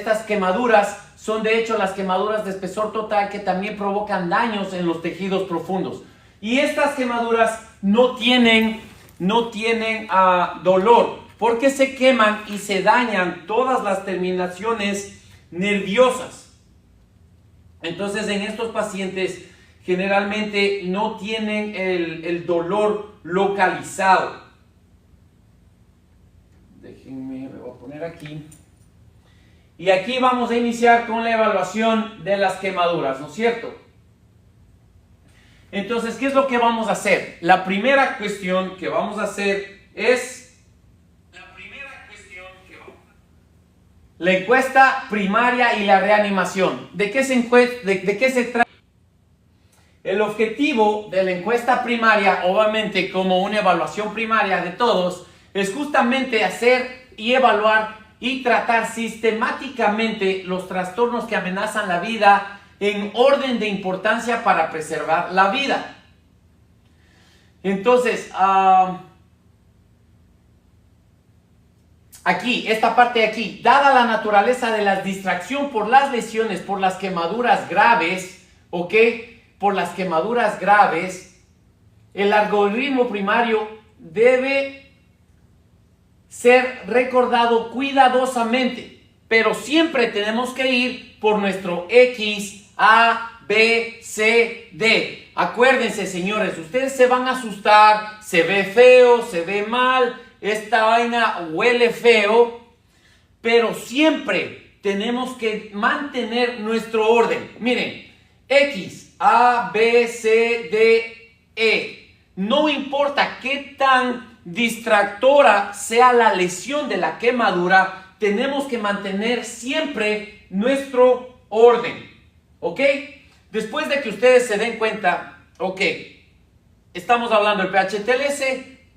Estas quemaduras son de hecho las quemaduras de espesor total que también provocan daños en los tejidos profundos. Y estas quemaduras no tienen dolor porque se queman y se dañan todas las terminaciones nerviosas. Entonces en estos pacientes generalmente no tienen el dolor localizado. Déjenme, me voy a poner aquí. Y aquí vamos a iniciar con la evaluación de las quemaduras, ¿no es cierto? Entonces, ¿qué es lo que vamos a hacer? La primera cuestión que vamos a hacer es la encuesta primaria y la reanimación. ¿De qué se trata? El objetivo de la encuesta primaria, obviamente como una evaluación primaria de todos, es justamente hacer y evaluar y tratar sistemáticamente los trastornos que amenazan la vida en orden de importancia para preservar la vida. Entonces, aquí, esta parte de aquí, dada la naturaleza de la distracción por las lesiones, por las quemaduras graves, ¿ok? Por las quemaduras graves, el algoritmo primario debe ser recordado cuidadosamente, pero siempre tenemos que ir por nuestro X, A, B, C, D. Acuérdense, señores, ustedes se van a asustar, se ve feo, se ve mal, esta vaina huele feo, pero siempre tenemos que mantener nuestro orden. Miren, X, A, B, C, D, E. No importa qué tan distractora sea la lesión de la quemadura, tenemos que mantener siempre nuestro orden, ¿ok? Después de que ustedes se den cuenta, ok, estamos hablando del PH-TLS,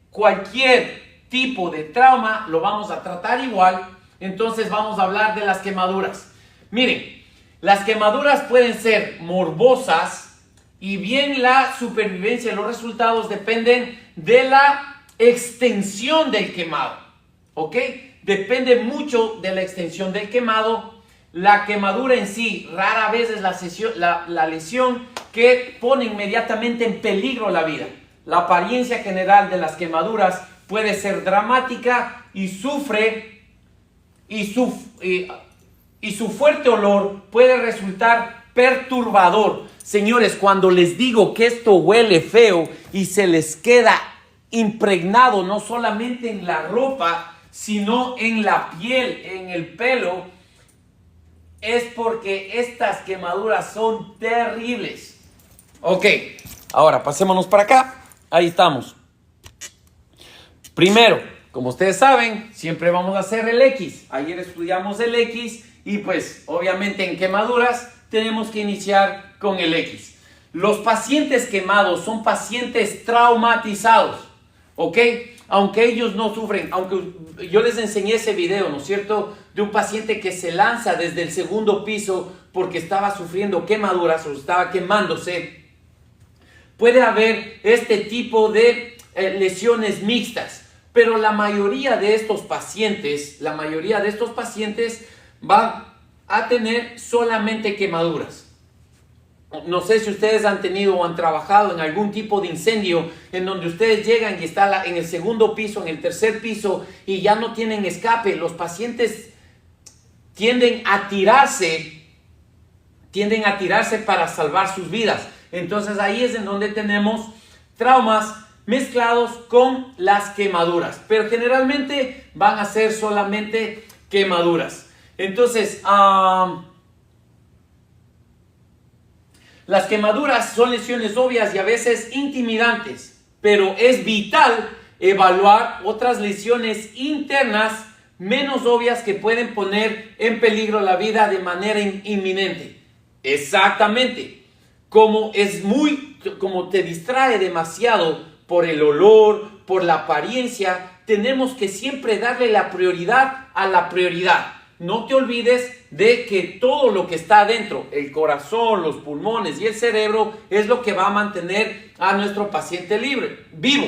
cualquier tipo de trauma lo vamos a tratar igual, entonces vamos a hablar de las quemaduras. Miren, las quemaduras pueden ser morbosas y bien la supervivencia y los resultados dependen de la extensión del quemado, ¿ok? Depende mucho de la extensión del quemado. La quemadura en sí rara vez es la lesión que pone inmediatamente en peligro la vida. La apariencia general de las quemaduras puede ser dramática y su fuerte olor puede resultar perturbador. Señores, cuando les digo que esto huele feo y se les queda impregnado no solamente en la ropa, sino en la piel, en el pelo, es porque estas quemaduras son terribles. Ok, ahora pasémonos para acá. Ahí estamos. Primero, como ustedes saben, siempre vamos a hacer el X. Ayer estudiamos el X y pues obviamente en quemaduras tenemos que iniciar con el X. Los pacientes quemados son pacientes traumatizados. ¿Ok? Aunque ellos no sufren, aunque yo les enseñé ese video, ¿no es cierto? De un paciente que se lanza desde el segundo piso porque estaba sufriendo quemaduras o estaba quemándose. Puede haber este tipo de lesiones mixtas, pero la mayoría de estos pacientes van a tener solamente quemaduras. No sé si ustedes han tenido o han trabajado en algún tipo de incendio en donde ustedes llegan y está en el segundo piso, en el tercer piso y ya no tienen escape. Los pacientes tienden a tirarse para salvar sus vidas. Entonces ahí es en donde tenemos traumas mezclados con las quemaduras. Pero generalmente van a ser solamente quemaduras. Entonces, las quemaduras son lesiones obvias y a veces intimidantes, pero es vital evaluar otras lesiones internas menos obvias que pueden poner en peligro la vida de manera inminente. Exactamente, como te distrae demasiado por el olor, por la apariencia, tenemos que siempre darle la prioridad a la prioridad. No te olvides de que todo lo que está adentro, el corazón, los pulmones y el cerebro, es lo que va a mantener a nuestro paciente vivo.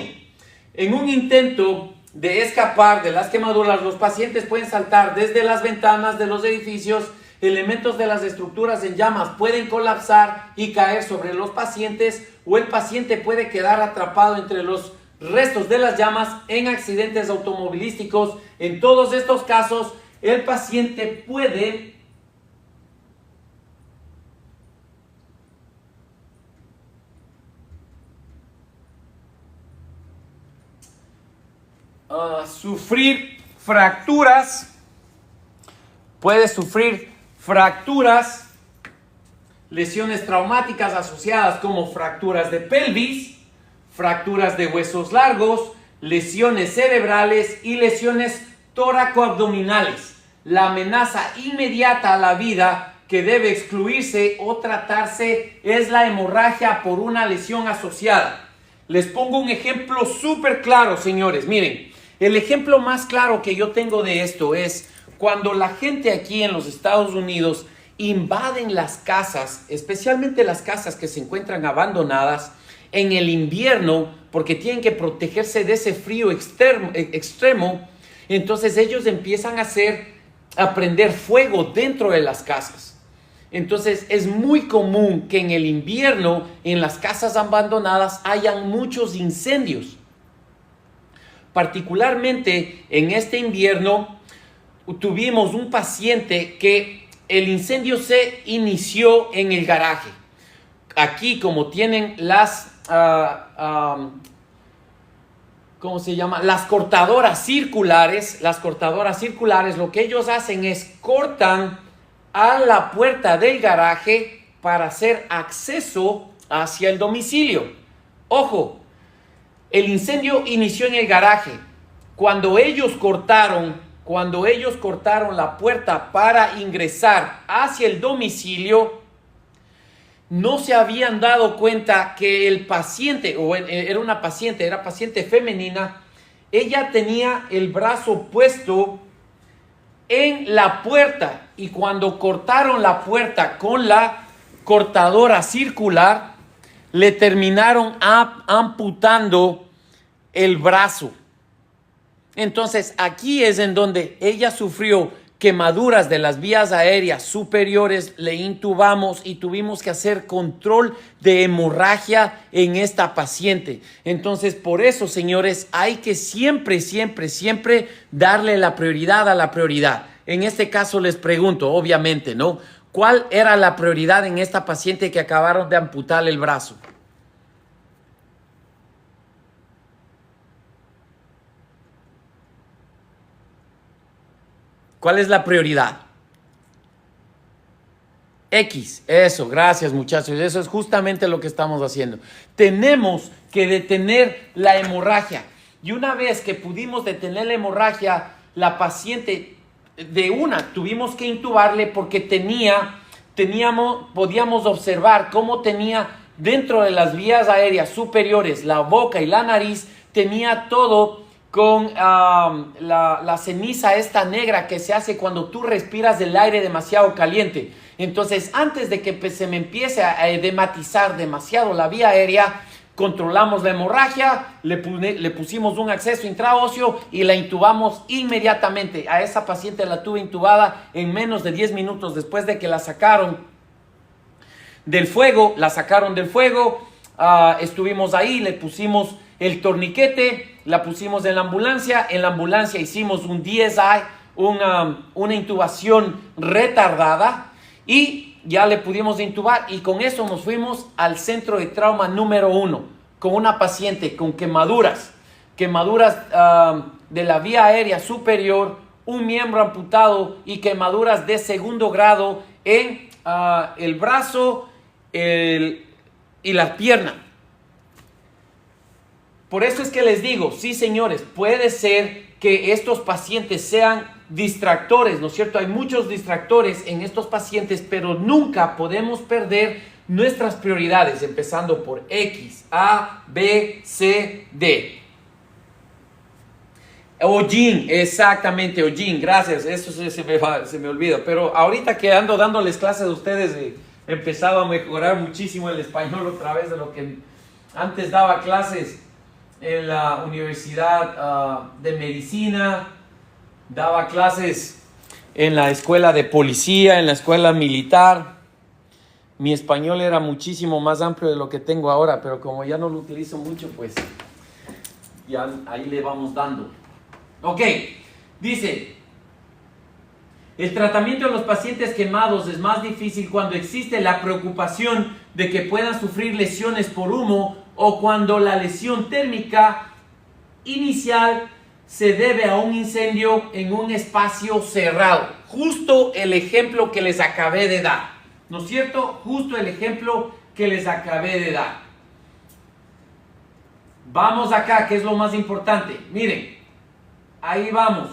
En un intento de escapar de las quemaduras, los pacientes pueden saltar desde las ventanas de los edificios, elementos de las estructuras en llamas pueden colapsar y caer sobre los pacientes, o el paciente puede quedar atrapado entre los restos de las llamas en accidentes automovilísticos. En todos estos casos, el paciente puede sufrir fracturas, lesiones traumáticas asociadas como fracturas de pelvis, fracturas de huesos largos, lesiones cerebrales y lesiones tóraco-abdominales. La amenaza inmediata a la vida que debe excluirse o tratarse es la hemorragia por una lesión asociada. Les pongo un ejemplo súper claro, señores. Miren, el ejemplo más claro que yo tengo de esto es cuando la gente aquí en los Estados Unidos invaden las casas, especialmente las casas que se encuentran abandonadas en el invierno, porque tienen que protegerse de ese frío extremo. Entonces ellos empiezan a prender fuego dentro de las casas. Entonces es muy común que en el invierno en las casas abandonadas hayan muchos incendios. Particularmente en este invierno tuvimos un paciente que el incendio se inició en el garaje. Aquí, como tienen las ¿cómo se llama? Las cortadoras circulares, lo que ellos hacen es cortan a la puerta del garaje para hacer acceso hacia el domicilio. Ojo, el incendio inició en el garaje. Cuando ellos cortaron la puerta para ingresar hacia el domicilio, no se habían dado cuenta que el paciente, era paciente femenina, ella tenía el brazo puesto en la puerta, y cuando cortaron la puerta con la cortadora circular, le terminaron amputando el brazo. Entonces aquí es en donde ella sufrió quemaduras de las vías aéreas superiores, le intubamos y tuvimos que hacer control de hemorragia en esta paciente. Entonces, por eso, señores, hay que siempre darle la prioridad a la prioridad. En este caso les pregunto, obviamente, ¿no? ¿Cuál era la prioridad en esta paciente que acabaron de amputarle el brazo? ¿Cuál es la prioridad? X, eso, gracias muchachos, eso es justamente lo que estamos haciendo. Tenemos que detener la hemorragia, y una vez que pudimos detener la hemorragia, la paciente tuvimos que intubarle porque podíamos observar cómo tenía dentro de las vías aéreas superiores, la boca y la nariz, tenía todo con la ceniza esta negra que se hace cuando tú respiras el aire demasiado caliente. Entonces, antes de que se me empiece a edematizar demasiado la vía aérea, controlamos la hemorragia, le pusimos un acceso intraóseo y la intubamos inmediatamente. A esa paciente la tuve intubada en menos de 10 minutos después de que la sacaron del fuego. Estuvimos ahí, le pusimos el torniquete, la pusimos en la ambulancia hicimos un DSI, una intubación retardada, y ya le pudimos intubar, y con eso nos fuimos al centro de trauma número 1, con una paciente con quemaduras de la vía aérea superior, un miembro amputado y quemaduras de segundo grado en el brazo y la pierna. Por eso es que les digo, sí señores, puede ser que estos pacientes sean distractores, ¿no es cierto? Hay muchos distractores en estos pacientes, pero nunca podemos perder nuestras prioridades, empezando por X, A, B, C, D. Ojin, exactamente, Ojin, gracias, eso se me olvida, pero ahorita que ando dándoles clases a ustedes, he empezado a mejorar muchísimo el español otra vez de lo que antes daba clases en la universidad de medicina, daba clases en la escuela de policía, en la escuela militar. Mi español era muchísimo más amplio de lo que tengo ahora, pero como ya no lo utilizo mucho, pues ya ahí le vamos dando. Ok, dice, el tratamiento de los pacientes quemados es más difícil cuando existe la preocupación de que puedan sufrir lesiones por humo o cuando la lesión térmica inicial se debe a un incendio en un espacio cerrado. Justo el ejemplo que les acabé de dar, ¿no es cierto? Justo el ejemplo que les acabé de dar. Vamos acá, que es lo más importante. Miren, ahí vamos.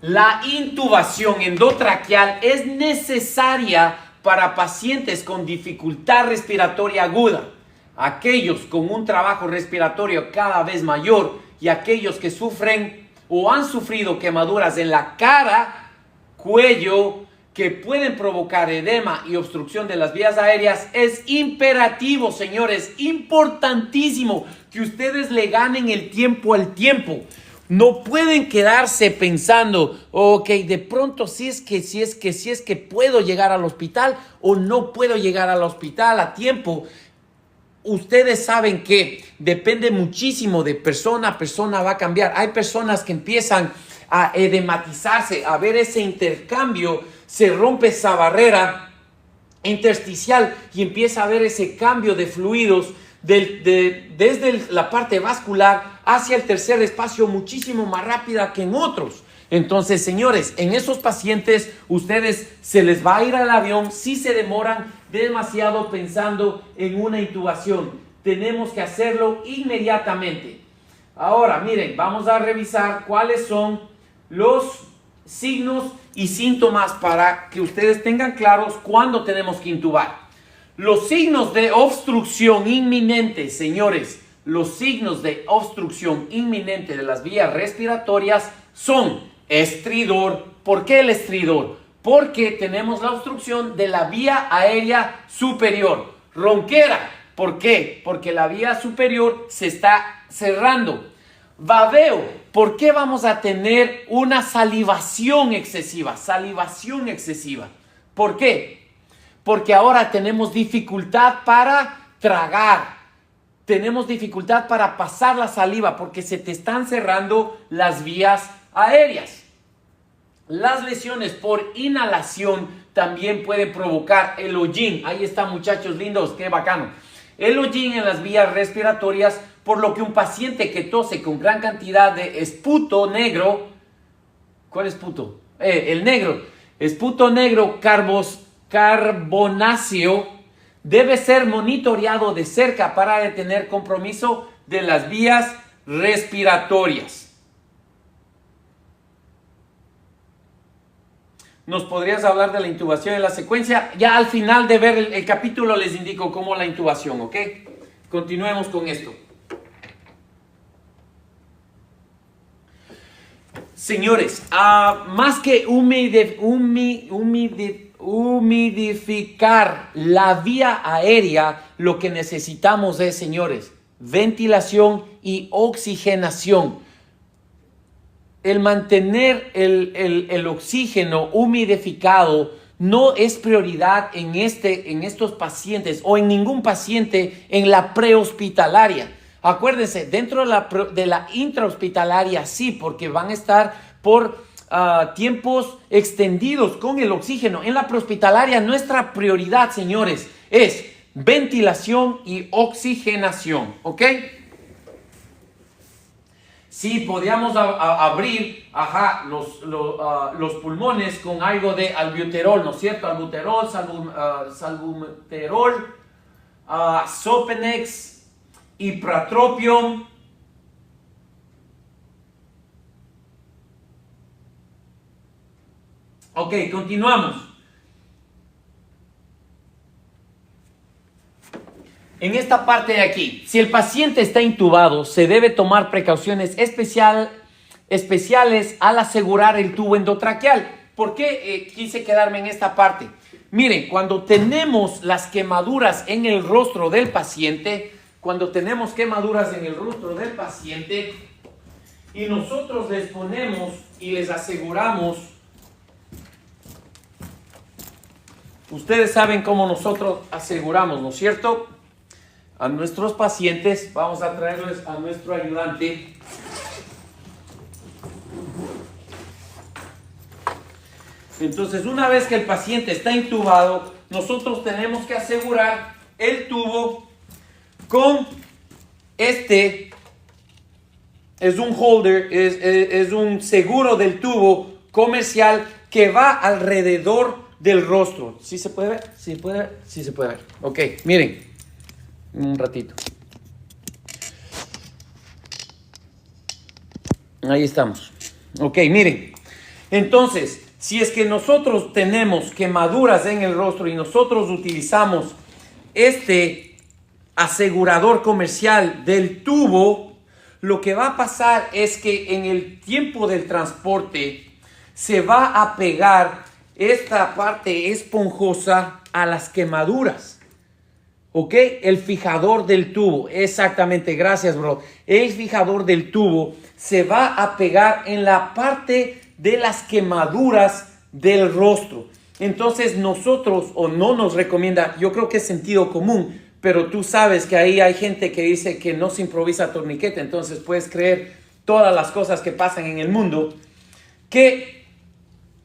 La intubación endotraqueal es necesaria para pacientes con dificultad respiratoria aguda, aquellos con un trabajo respiratorio cada vez mayor y aquellos que sufren o han sufrido quemaduras en la cara, cuello, que pueden provocar edema y obstrucción de las vías aéreas. Es imperativo, señores, importantísimo que ustedes le ganen el tiempo al tiempo. No pueden quedarse pensando, ok, de pronto si es que puedo llegar al hospital o no puedo llegar al hospital a tiempo. Ustedes saben que depende muchísimo de persona a persona, va a cambiar. Hay personas que empiezan a edematizarse, a ver ese intercambio, se rompe esa barrera intersticial y empieza a ver ese cambio de fluidos desde la parte vascular hacia el tercer espacio muchísimo más rápida que en otros. Entonces, señores, en esos pacientes ustedes se les va a ir al avión si se demoran demasiado pensando en una intubación. Tenemos que hacerlo inmediatamente. Ahora, miren, vamos a revisar cuáles son los signos y síntomas para que ustedes tengan claros cuándo tenemos que intubar. Los signos de obstrucción inminente, señores, los signos de obstrucción inminente de las vías respiratorias son estridor. ¿Por qué el estridor? Porque tenemos la obstrucción de la vía aérea superior. Ronquera. ¿Por qué? Porque la vía superior se está cerrando. Babeo. ¿Por qué vamos a tener una salivación excesiva? Salivación excesiva. ¿Por qué? Porque ahora tenemos dificultad para tragar. Tenemos dificultad para pasar la saliva porque se te están cerrando las vías aéreas. Las lesiones por inhalación también pueden provocar el hollín. Ahí está, muchachos lindos, qué bacano. El hollín en las vías respiratorias, por lo que un paciente que tose con gran cantidad de esputo negro, ¿cuál esputo? El negro, esputo negro carbonáceo, debe ser monitoreado de cerca para detener compromiso de las vías respiratorias. ¿Nos podrías hablar de la intubación en la secuencia? Ya al final de ver el capítulo les indico cómo la intubación, ¿ok? Continuemos con esto. Señores, más que humidificar la vía aérea, lo que necesitamos es, señores, ventilación y oxigenación. El mantener el oxígeno humidificado no es prioridad en estos pacientes o en ningún paciente en la prehospitalaria. Acuérdense, dentro de la intrahospitalaria sí, porque van a estar por tiempos extendidos con el oxígeno. En la prehospitalaria nuestra prioridad, señores, es ventilación y oxigenación, ¿ok? Sí, podríamos abrir los pulmones con algo de albuterol, ¿no es cierto? Albuterol, salbuterol, Sopenex, ipratropium. Ok, continuamos. En esta parte de aquí, si el paciente está intubado, se debe tomar precauciones especiales al asegurar el tubo endotraqueal. ¿Por qué quise quedarme en esta parte? Miren, cuando tenemos las quemaduras en el rostro del paciente, cuando tenemos quemaduras en el rostro del paciente y nosotros les ponemos y les aseguramos, ustedes saben cómo nosotros aseguramos, ¿no es cierto? A nuestros pacientes, vamos a traerles a nuestro ayudante. Entonces, una vez que el paciente está intubado, nosotros tenemos que asegurar el tubo con este, es un holder, es un seguro del tubo comercial que va alrededor del rostro. ¿Sí se puede ver? ¿Sí se puede ver? Sí se puede ver. Ok, miren, un ratito. Ahí estamos. Ok, miren. Entonces, si es que nosotros tenemos quemaduras en el rostro y nosotros utilizamos este asegurador comercial del tubo, lo que va a pasar es que en el tiempo del transporte se va a pegar esta parte esponjosa a las quemaduras. ¿Ok? El fijador del tubo, exactamente, gracias, bro. El fijador del tubo se va a pegar en la parte de las quemaduras del rostro. Entonces nosotros, o no nos recomienda, yo creo que es sentido común, pero tú sabes que ahí hay gente que dice que no se improvisa torniquete, entonces puedes creer todas las cosas que pasan en el mundo, que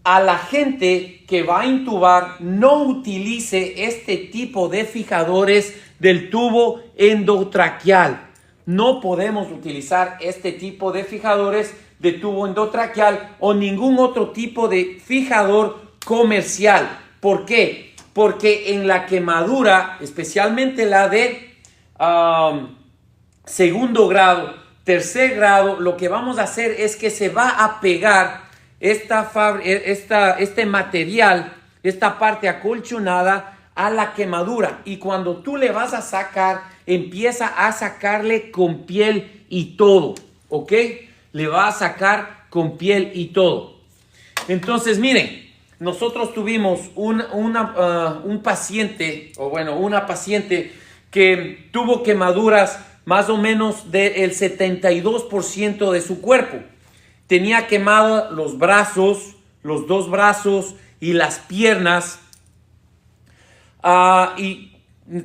a la gente que va a intubar no utilice este tipo de fijadores del tubo endotraqueal. No podemos utilizar este tipo de fijadores de tubo endotraqueal o ningún otro tipo de fijador comercial. ¿Por qué? Porque en la quemadura, especialmente la de segundo grado, tercer grado, lo que vamos a hacer es que se va a pegar este material, esta parte acolchonada a la quemadura, y cuando tú le vas a sacar, empieza a sacarle con piel y todo, ¿ok? Le va a sacar con piel y todo. Entonces, miren, nosotros tuvimos un paciente, o bueno, una paciente que tuvo quemaduras más o menos del 72% de su cuerpo. Tenía quemado los brazos, los dos brazos y las piernas. Y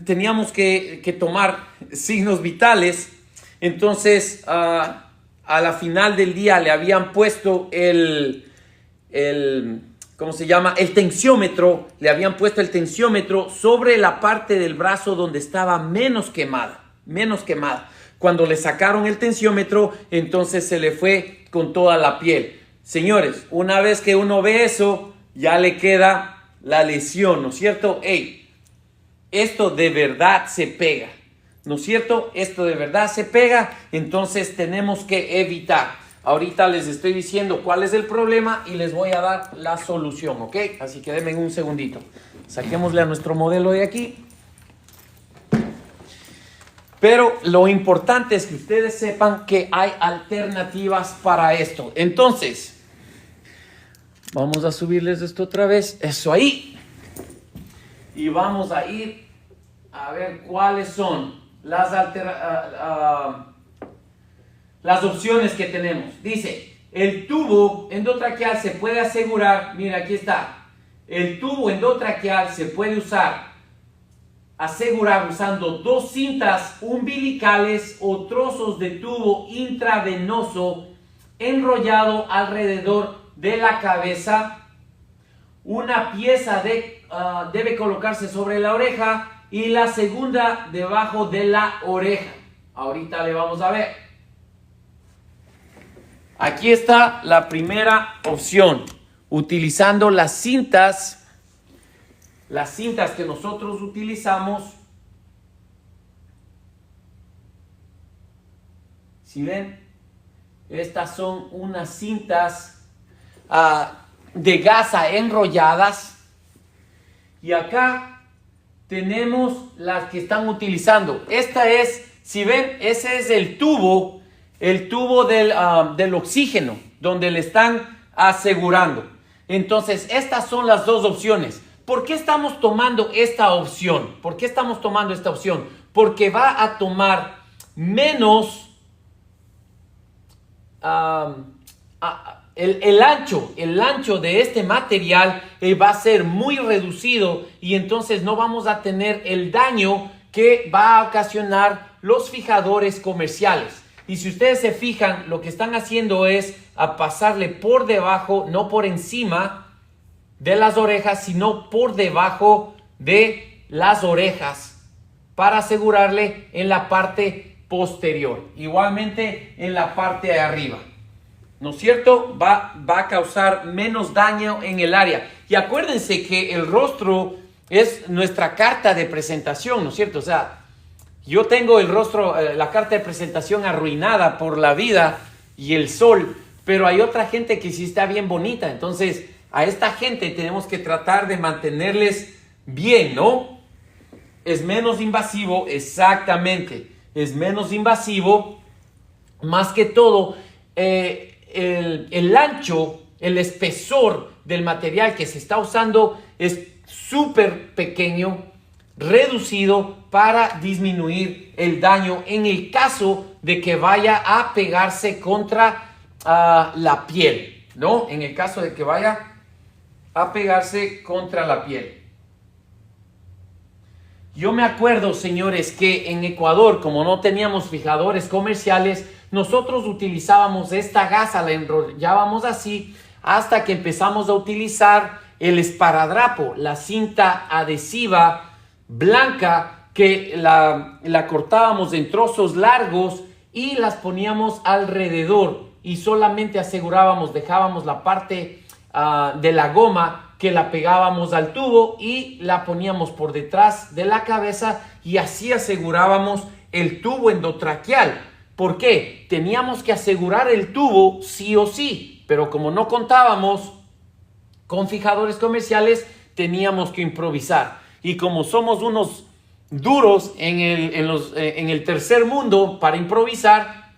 teníamos que tomar signos vitales. Entonces, a la final del día le habían puesto ¿cómo se llama? El tensiómetro. Le habían puesto el tensiómetro sobre la parte del brazo donde estaba menos quemada. Cuando le sacaron el tensiómetro, entonces se le fue con toda la piel. Señores, una vez que uno ve eso, ya le queda la lesión, ¿no es cierto? Hey, esto de verdad se pega, ¿no es cierto? Esto de verdad se pega, entonces tenemos que evitar. Ahorita les estoy diciendo cuál es el problema y les voy a dar la solución, ¿ok? Así que denme un segundito. Saquémosle a nuestro modelo de aquí. Pero lo importante es que ustedes sepan que hay alternativas para esto. Entonces, vamos a subirles esto otra vez. Eso ahí. Y vamos a ir a ver cuáles son las opciones que tenemos. Dice, el tubo endotraqueal se puede asegurar. Mira, aquí está. El tubo endotraqueal se puede asegurar usando dos cintas umbilicales o trozos de tubo intravenoso enrollado alrededor de la cabeza. Una pieza debe colocarse sobre la oreja y la segunda debajo de la oreja. Ahorita le vamos a ver. Aquí está la primera opción, utilizando las cintas que nosotros utilizamos. Si ven, estas son unas cintas de gasa enrolladas, y acá tenemos las que están utilizando. Esta es, si ven, ese es el tubo del oxígeno donde le están asegurando. Entonces, estas son las dos opciones. ¿Por qué estamos tomando esta opción? porque va a tomar menos el ancho de este material va a ser muy reducido, y entonces no vamos a tener el daño que va a ocasionar los fijadores comerciales. Y si ustedes se fijan, lo que están haciendo es a pasarle por debajo, no por encima de las orejas, sino por debajo de las orejas, para asegurarle en la parte posterior, igualmente en la parte de arriba, ¿no es cierto? Va a causar menos daño en el área. Y acuérdense que el rostro es nuestra carta de presentación, ¿no es cierto? O sea, yo tengo el rostro, la carta de presentación arruinada por la vida y el sol, pero hay otra gente que sí está bien bonita. Entonces, a esta gente tenemos que tratar de mantenerles bien, ¿no? Es menos invasivo, exactamente. Es menos invasivo, más que todo, el ancho, el espesor del material que se está usando es súper pequeño, reducido, para disminuir el daño en el caso de que vaya a pegarse contra la piel, ¿no? En el caso de que vaya a pegarse contra la piel. Yo me acuerdo, señores, que en Ecuador, como no teníamos fijadores comerciales, nosotros utilizábamos esta gasa, la enrollábamos así, hasta que empezamos a utilizar el esparadrapo, la cinta adhesiva blanca, que la cortábamos en trozos largos y las poníamos alrededor, y solamente asegurábamos, dejábamos la parte de la goma, que la pegábamos al tubo y la poníamos por detrás de la cabeza, y así asegurábamos el tubo endotraqueal. ¿Por qué? Teníamos que asegurar el tubo sí o sí, pero como no contábamos con fijadores comerciales, teníamos que improvisar. Y como somos unos duros en el tercer mundo para improvisar,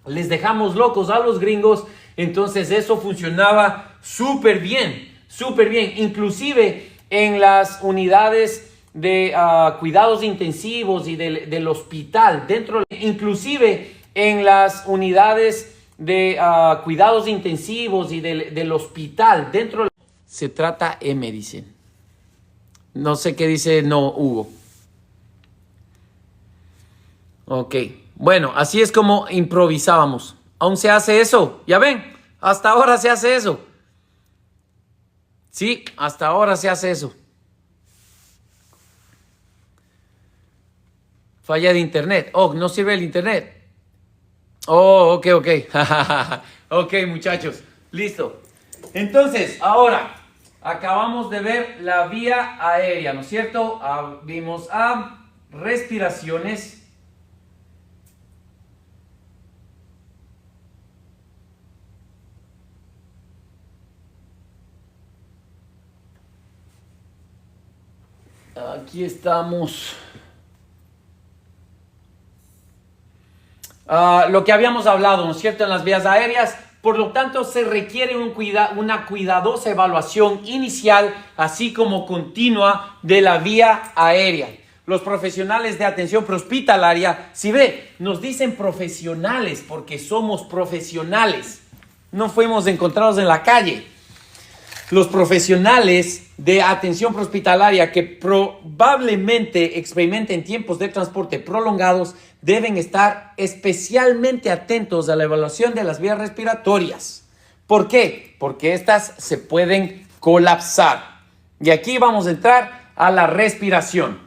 les dejamos locos a los gringos. Entonces eso funcionaba súper bien, súper bien. Inclusive en las unidades de cuidados intensivos y del hospital, inclusive en las unidades de cuidados intensivos y del hospital, dentro se trata M, dice. No sé qué dice, no, Hugo. Ok, bueno, así es como improvisábamos. ¿Aún se hace eso? Ya ven, hasta ahora se hace eso. Sí, hasta ahora se hace eso. Falla de internet. Oh, no sirve el internet. Oh, ok. Ok, muchachos, listo. Entonces, ahora acabamos de ver la vía aérea, ¿no es cierto? Vimos respiraciones. Aquí estamos. Lo que habíamos hablado, ¿no es cierto?, en las vías aéreas. Por lo tanto, se requiere una cuidadosa evaluación inicial, así como continua, de la vía aérea. Los profesionales de atención prehospitalaria, si ve, nos dicen profesionales porque somos profesionales. No fuimos encontrados en la calle. Los profesionales de atención prehospitalaria que probablemente experimenten tiempos de transporte prolongados deben estar especialmente atentos a la evaluación de las vías respiratorias. ¿Por qué? Porque estas se pueden colapsar. Y aquí vamos a entrar a la respiración.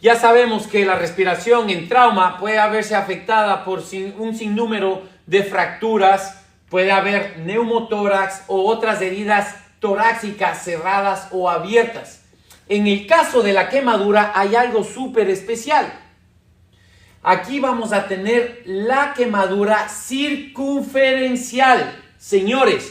Ya sabemos que la respiración en trauma puede haberse afectada por un sinnúmero de fracturas, puede haber neumotórax o otras heridas torácicas cerradas o abiertas. En el caso de la quemadura hay algo súper especial. Aquí vamos a tener la quemadura circunferencial. Señores,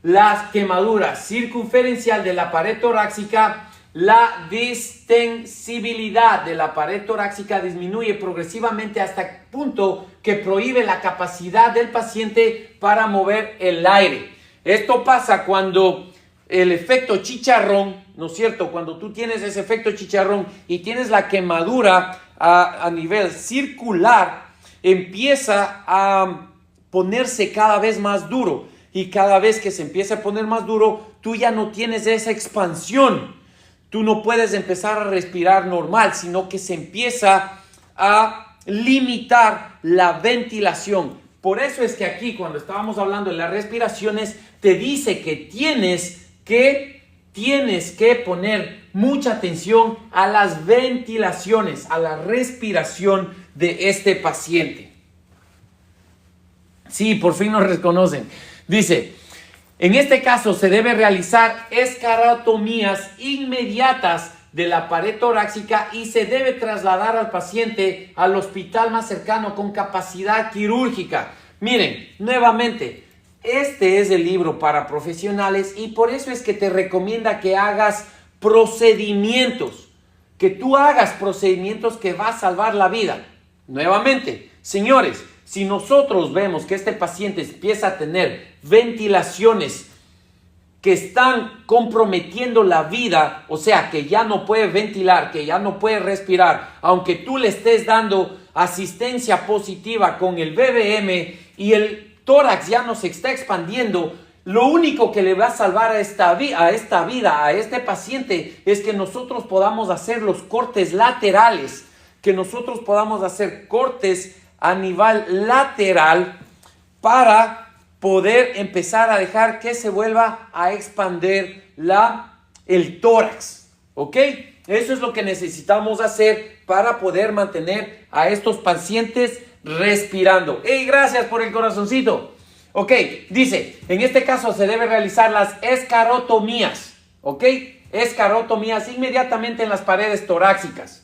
la quemadura circunferencial de la pared torácica, la distensibilidad de la pared torácica disminuye progresivamente hasta el punto que prohíbe la capacidad del paciente para mover el aire. Esto pasa cuando el efecto chicharrón, ¿no es cierto? Cuando tú tienes ese efecto chicharrón y tienes la quemadura a nivel circular, empieza a ponerse cada vez más duro. Y cada vez que se empieza a poner más duro, tú ya no tienes esa expansión. Tú no puedes empezar a respirar normal, sino que se empieza a limitar la ventilación. Por eso es que aquí, cuando estábamos hablando de las respiraciones, te dice que tienes que poner mucha atención a las ventilaciones, a la respiración de este paciente. Sí, por fin nos reconocen. Dice, en este caso se debe realizar escarotomías inmediatas de la pared torácica y se debe trasladar al paciente al hospital más cercano con capacidad quirúrgica. Miren, nuevamente, este es el libro para profesionales y por eso es que te recomienda que hagas procedimientos, que tú hagas procedimientos que va a salvar la vida. Nuevamente, señores, si nosotros vemos que este paciente empieza a tener ventilaciones que están comprometiendo la vida, o sea, que ya no puede ventilar, que ya no puede respirar, aunque tú le estés dando asistencia positiva con el BBM y el tórax ya no se está expandiendo, lo único que le va a salvar a este paciente es que nosotros podamos hacer los cortes laterales, que nosotros podamos hacer cortes a nivel lateral para poder empezar a dejar que se vuelva a expandir el tórax, ¿ok? Eso es lo que necesitamos hacer para poder mantener a estos pacientes respirando. ¡Hey, gracias por el corazoncito! Ok, dice, en este caso se debe realizar las escarotomías, ¿ok? Escarotomías inmediatamente en las paredes torácicas.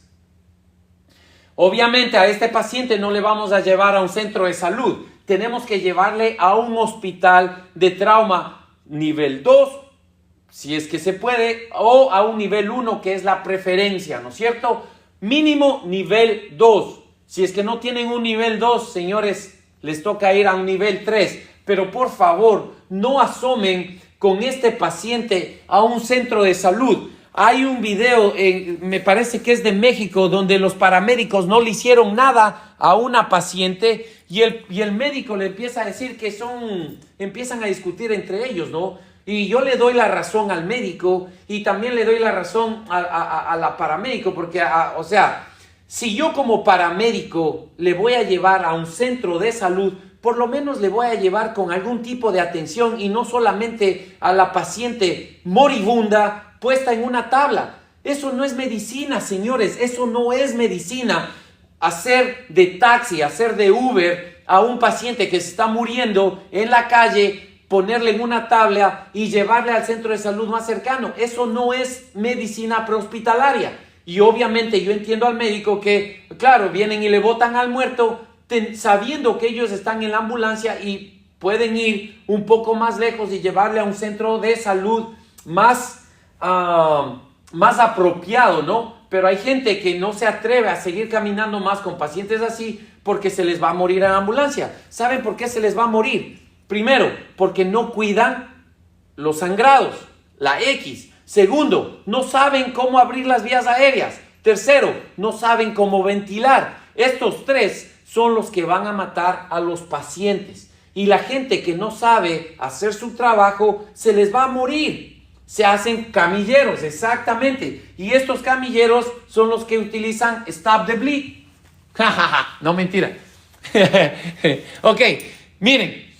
Obviamente a este paciente no le vamos a llevar a un centro de salud. Tenemos que llevarle a un hospital de trauma nivel 2, si es que se puede, o a un nivel 1, que es la preferencia, ¿no es cierto? Mínimo nivel 2. Si es que no tienen un nivel 2, señores, les toca ir a un nivel 3. Pero por favor, no asomen con este paciente a un centro de salud. Hay un video, me parece que es de México, donde los paramédicos no le hicieron nada a una paciente y el médico le empieza a decir que empiezan a discutir entre ellos, ¿no? Y yo le doy la razón al médico y también le doy la razón a la paramédico, porque, o sea, si yo como paramédico le voy a llevar a un centro de salud, por lo menos le voy a llevar con algún tipo de atención y no solamente a la paciente moribunda puesta en una tabla. Eso no es medicina, señores, eso no es medicina. Hacer de taxi, hacer de Uber a un paciente que se está muriendo en la calle, ponerle en una tabla y llevarle al centro de salud más cercano. Eso no es medicina prehospitalaria. Y obviamente yo entiendo al médico que, claro, vienen y le botan al muerto sabiendo que ellos están en la ambulancia y pueden ir un poco más lejos y llevarle a un centro de salud más apropiado, ¿no? Pero hay gente que no se atreve a seguir caminando más con pacientes así porque se les va a morir en la ambulancia. ¿Saben por qué se les va a morir? Primero, porque no cuidan los sangrados, la X. Segundo, no saben cómo abrir las vías aéreas. Tercero, no saben cómo ventilar. Estos tres son los que van a matar a los pacientes. Y la gente que no sabe hacer su trabajo, se les va a morir. Se hacen camilleros, exactamente. Y estos camilleros son los que utilizan Stop the Bleed. No, mentira. Ok, miren.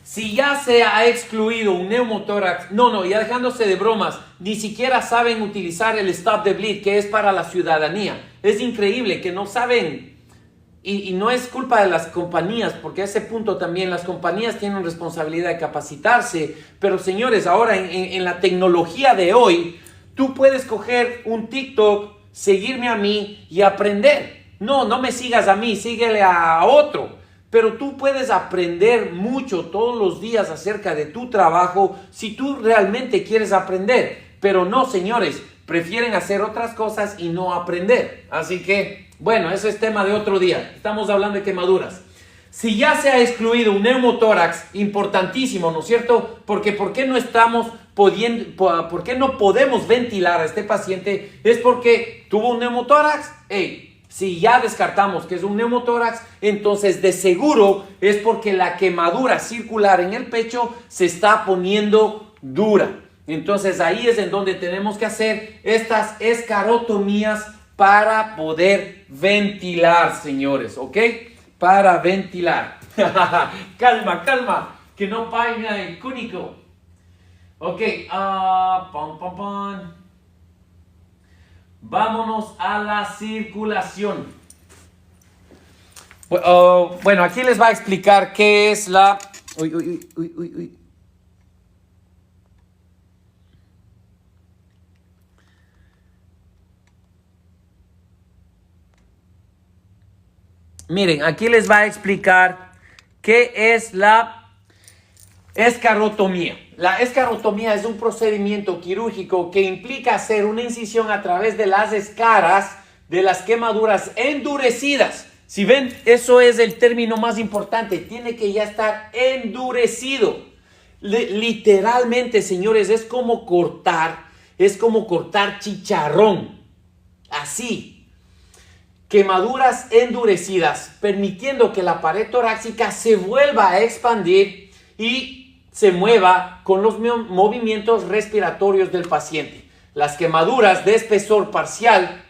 Si ya se ha excluido un neumotórax, ya dejándose de bromas, ni siquiera saben utilizar el Stop the Bleed, que es para la ciudadanía. Es increíble que no saben. Y no es culpa de las compañías, porque a ese punto también las compañías tienen responsabilidad de capacitarse. Pero señores, ahora en la tecnología de hoy, tú puedes coger un TikTok, seguirme a mí y aprender. No me sigas a mí, síguele a otro. Pero tú puedes aprender mucho todos los días acerca de tu trabajo si tú realmente quieres aprender. Pero no, señores, prefieren hacer otras cosas y no aprender. Así que, bueno, eso es tema de otro día. Estamos hablando de quemaduras. Si ya se ha excluido un neumotórax, importantísimo, ¿no es cierto? Porque ¿por qué no estamos pudiendo, por qué no podemos ventilar a este paciente? Es porque tuvo un neumotórax. Si ya descartamos que es un neumotórax, entonces de seguro es porque la quemadura circular en el pecho se está poniendo dura. Entonces ahí es en donde tenemos que hacer estas escarotomías para poder ventilar, señores, ¿ok? Para ventilar. Calma, calma, que no vaya el cúnico. Ok, vámonos a la circulación. Bueno, aquí les va a explicar qué es la... Uy. Miren, aquí les va a explicar qué es la escarotomía. La escarotomía es un procedimiento quirúrgico que implica hacer una incisión a través de las escaras de las quemaduras endurecidas. Si ven, eso es el término más importante. Tiene que ya estar endurecido. Literalmente, señores, es como cortar chicharrón. Así. Quemaduras endurecidas, permitiendo que la pared torácica se vuelva a expandir y se mueva con los movimientos respiratorios del paciente. Las quemaduras de espesor parcial.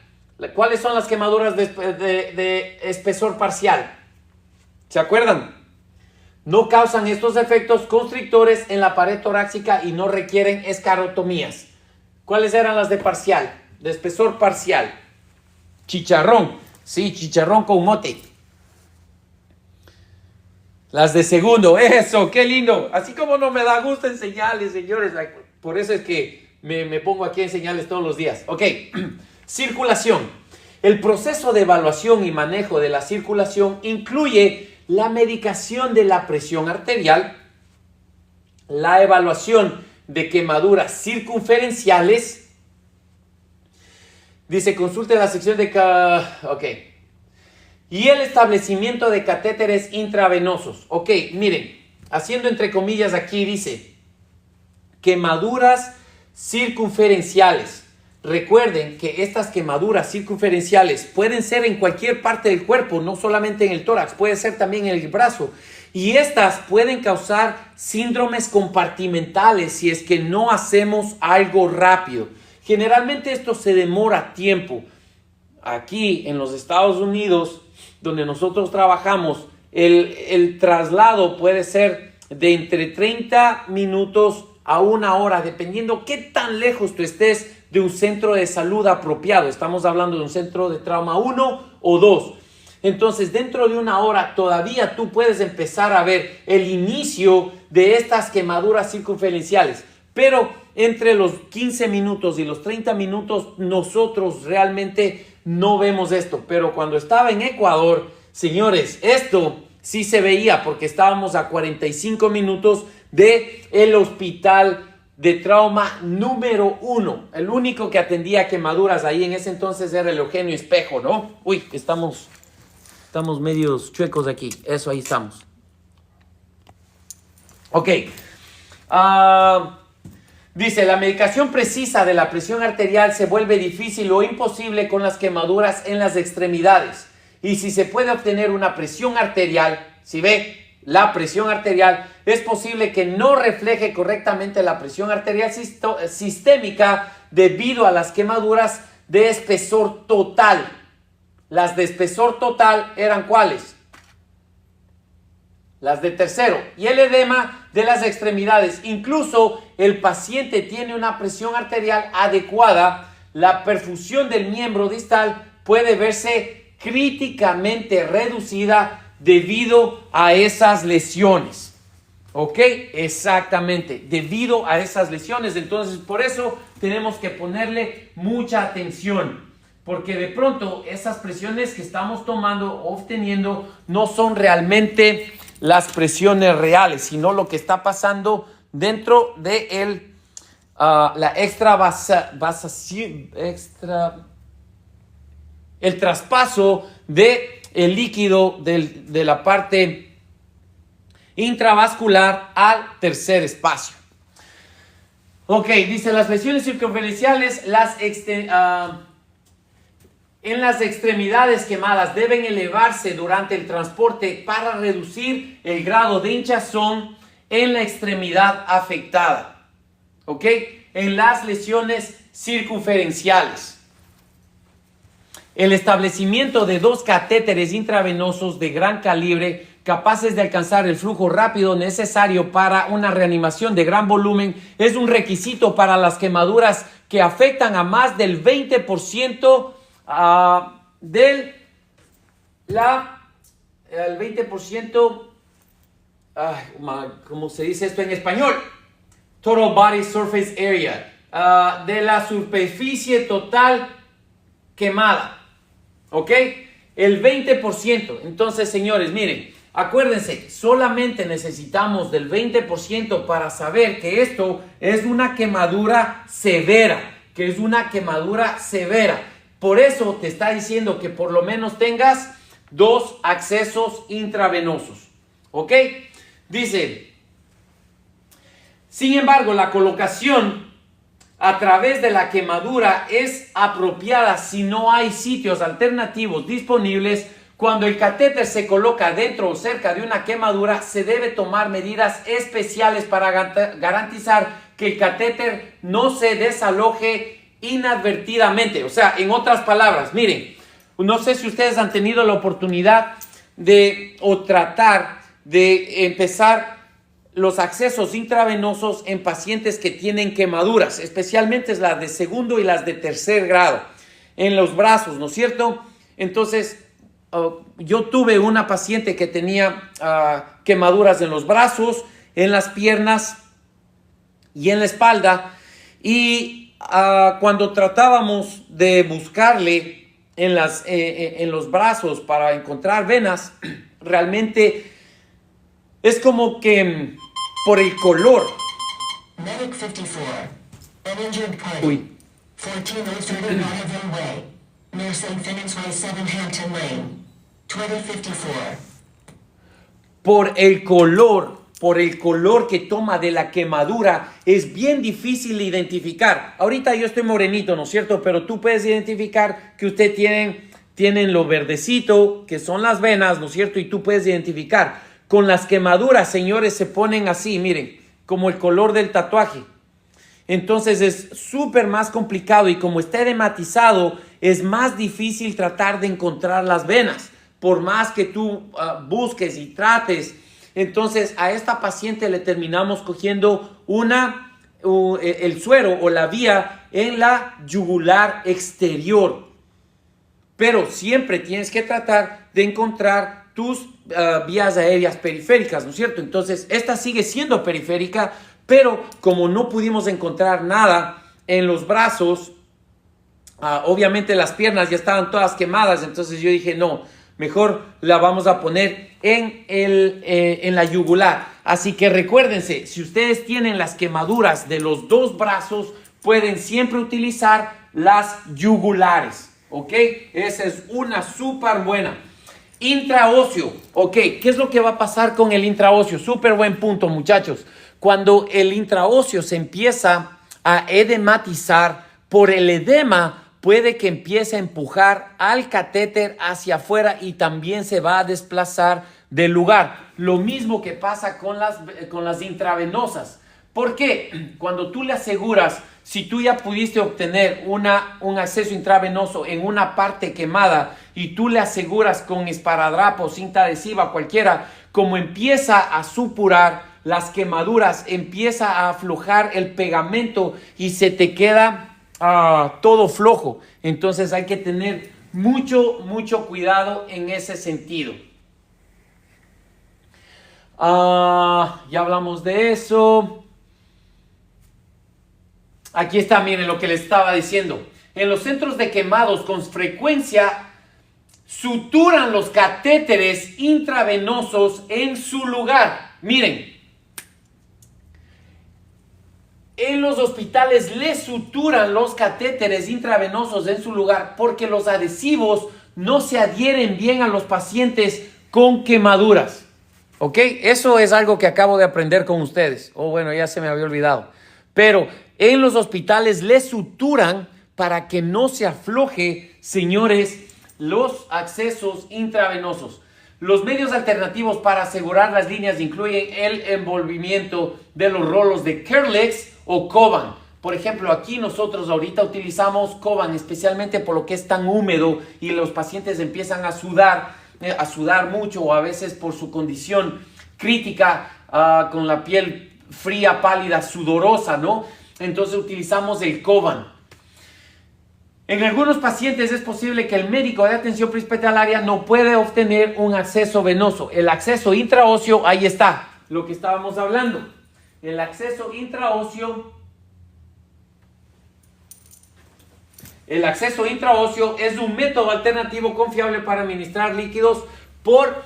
¿Cuáles son las quemaduras de espesor parcial? ¿Se acuerdan? No causan estos efectos constrictores en la pared torácica y no requieren escarotomías. ¿Cuáles eran las de parcial? De espesor parcial. Chicharrón. Sí, chicharrón con mote. Las de segundo. Eso, qué lindo. Así como no me da gusto enseñarles, señores. Por eso es que me pongo aquí a enseñarles todos los días. Ok. Circulación. El proceso de evaluación y manejo de la circulación incluye la medicación de la presión arterial, la evaluación de quemaduras circunferenciales. Dice, consulte la sección de... Ok. Y el establecimiento de catéteres intravenosos. Ok, miren, haciendo entre comillas aquí dice, quemaduras circunferenciales. Recuerden que estas quemaduras circunferenciales pueden ser en cualquier parte del cuerpo, no solamente en el tórax, puede ser también en el brazo. Y estas pueden causar síndromes compartimentales si es que no hacemos algo rápido. Generalmente esto se demora tiempo. Aquí en los Estados Unidos, donde nosotros trabajamos, el traslado puede ser de entre 30 minutos a 1 hora, dependiendo qué tan lejos tú estés de un centro de salud apropiado. Estamos hablando de un centro de trauma 1 o 2. Entonces, dentro de 1 hora todavía tú puedes empezar a ver el inicio de estas quemaduras circunferenciales. Pero entre los 15 minutos y los 30 minutos nosotros realmente no vemos esto. Pero cuando estaba en Ecuador, señores, esto sí se veía porque estábamos a 45 minutos del hospital de trauma número 1. El único que atendía quemaduras ahí en ese entonces era el Eugenio Espejo, ¿no? Uy, estamos medios chuecos aquí. Eso, ahí estamos. Ok. Dice, la medicación precisa de la presión arterial se vuelve difícil o imposible con las quemaduras en las extremidades. Y si se puede obtener una presión arterial, si ve la presión arterial, es posible que no refleje correctamente la presión arterial sistémica debido a las quemaduras de espesor total. Las de espesor total eran ¿cuáles? Las de tercero. Y el edema de las extremidades. Incluso el paciente tiene una presión arterial adecuada, la perfusión del miembro distal puede verse críticamente reducida debido a esas lesiones. ¿Ok? Exactamente. Debido a esas lesiones. Entonces, por eso tenemos que ponerle mucha atención. Porque de pronto esas presiones que estamos tomando o obteniendo no son realmente las presiones reales, sino lo que está pasando dentro de el traspaso de el líquido de la parte intravascular al tercer espacio. Ok, dice las lesiones circunferenciales, en las extremidades quemadas deben elevarse durante el transporte para reducir el grado de hinchazón en la extremidad afectada. Ok, en las lesiones circunferenciales. El establecimiento de 2 catéteres intravenosos de gran calibre capaces de alcanzar el flujo rápido necesario para una reanimación de gran volumen es un requisito para las quemaduras que afectan a más del 20% el 20%, ¿cómo se dice esto en español? Total Body Surface Area, de la superficie total quemada. ¿Ok? El 20%. Entonces, señores, miren, acuérdense, solamente necesitamos del 20% para saber que esto es una quemadura severa, Por eso te está diciendo que por lo menos tengas 2 accesos intravenosos. ¿Ok? Dice, sin embargo, la colocación a través de la quemadura es apropiada si no hay sitios alternativos disponibles. Cuando el catéter se coloca dentro o cerca de una quemadura, se debe tomar medidas especiales para garantizar que el catéter no se desaloje inadvertidamente. O sea, en otras palabras, miren, no sé si ustedes han tenido la oportunidad de tratar de empezar los accesos intravenosos en pacientes que tienen quemaduras, especialmente las de segundo y las de tercer grado, en los brazos, ¿no es cierto? Entonces, yo tuve una paciente que tenía quemaduras en los brazos, en las piernas y en la espalda, y cuando tratábamos de buscarle en los brazos para encontrar venas, realmente es como que por el color. Medic 54. An injured party. Uy. 14 Oyster Donovan Way. Near St. Finn's Way, 7 Hampton Lane. 2054. Por el color que toma de la quemadura, es bien difícil de identificar. Ahorita yo estoy morenito, ¿no es cierto? Pero tú puedes identificar que usted tienen lo verdecito, que son las venas, ¿no es cierto? Y tú puedes identificar. Con las quemaduras, señores, se ponen así, miren, como el color del tatuaje. Entonces es súper más complicado y como está edematizado, es más difícil tratar de encontrar las venas. Por más que tú busques y trates. Entonces a esta paciente le terminamos cogiendo el suero o la vía en la yugular exterior. Pero siempre tienes que tratar de encontrar tus vías aéreas periféricas, ¿no es cierto? Entonces, esta sigue siendo periférica, pero como no pudimos encontrar nada en los brazos, obviamente las piernas ya estaban todas quemadas, entonces yo dije, no, mejor la vamos a poner en la yugular. Así que recuérdense, si ustedes tienen las quemaduras de los 2 brazos, pueden siempre utilizar las yugulares, ¿ok? Esa es una súper buena. Intraóseo, ok, ¿qué es lo que va a pasar con el intraóseo? Súper buen punto, muchachos. Cuando el intraóseo se empieza a edematizar, por el edema puede que empiece a empujar al catéter hacia afuera y también se va a desplazar del lugar. Lo mismo que pasa con las intravenosas. ¿Por qué? Cuando tú le aseguras, si tú ya pudiste obtener un acceso intravenoso en una parte quemada y tú le aseguras con esparadrapo, cinta adhesiva, cualquiera, como empieza a supurar las quemaduras, empieza a aflojar el pegamento y se te queda todo flojo. Entonces hay que tener mucho cuidado en ese sentido. Ya hablamos de eso. Aquí está, miren lo que les estaba diciendo. En los centros de quemados con frecuencia suturan los catéteres intravenosos en su lugar. Miren, en los hospitales les suturan los catéteres intravenosos en su lugar porque los adhesivos no se adhieren bien a los pacientes con quemaduras. ¿Ok? Eso es algo que acabo de aprender con ustedes. Oh, bueno, ya se me había olvidado. Pero en los hospitales les suturan para que no se afloje, señores, los accesos intravenosos. Los medios alternativos para asegurar las líneas incluyen el envolvimiento de los rolos de Kerlix o Coban. Por ejemplo, aquí nosotros ahorita utilizamos Coban, especialmente por lo que es tan húmedo y los pacientes empiezan a sudar mucho, o a veces por su condición crítica, con la piel fría, pálida, sudorosa, ¿no? Entonces utilizamos el Coban. En algunos pacientes es posible que el médico de atención prehospitalaria no puede obtener un acceso venoso. El acceso intraóseo, ahí está, lo que estábamos hablando. El acceso intraóseo. El acceso intraóseo es un método alternativo confiable para administrar líquidos por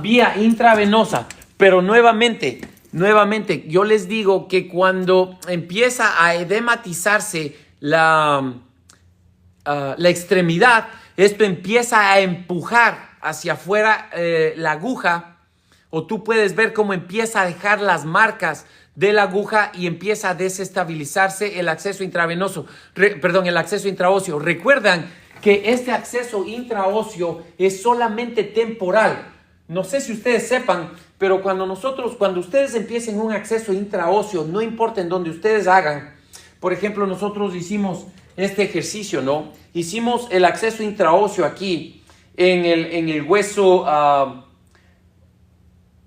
vía intravenosa. Pero nuevamente, yo les digo que cuando empieza a edematizarse la extremidad, esto empieza a empujar hacia afuera la aguja, o tú puedes ver cómo empieza a dejar las marcas de la aguja y empieza a desestabilizarse el acceso intravenoso, el acceso intraóseo. Recuerdan que este acceso intraóseo es solamente temporal. No sé si ustedes sepan, pero cuando ustedes empiecen un acceso intraóseo, no importa en dónde ustedes hagan, por ejemplo, nosotros hicimos este ejercicio, ¿no? Hicimos el acceso intraóseo aquí en el hueso,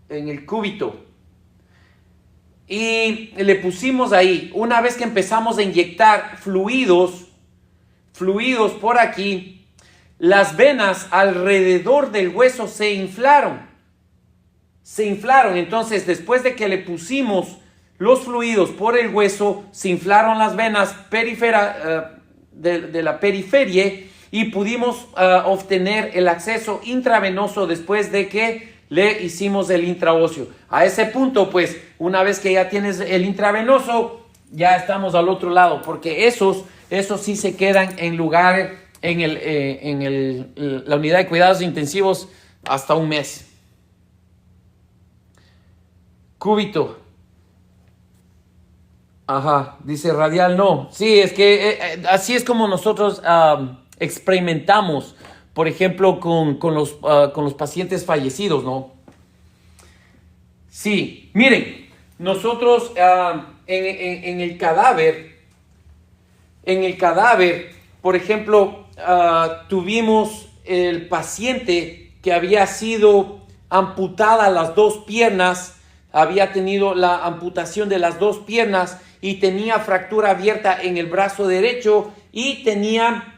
en el cúbito. Y le pusimos ahí, una vez que empezamos a inyectar fluidos por aquí, las venas alrededor del hueso se inflaron. Entonces, después de que le pusimos los fluidos por el hueso, se inflaron las venas de la periferia y pudimos obtener el acceso intravenoso después de que le hicimos el intraóseo. A ese punto, pues, una vez que ya tienes el intravenoso, ya estamos al otro lado, porque esos sí se quedan en lugar, la unidad de cuidados intensivos hasta un mes. Cúbito. Ajá, dice radial no. Sí, es que así es como nosotros experimentamos, por ejemplo, con los pacientes fallecidos, ¿no? Sí, miren, nosotros en el cadáver, por ejemplo, tuvimos el paciente que había sido amputada las dos piernas, había tenido la amputación de las dos piernas y tenía fractura abierta en el brazo derecho y tenía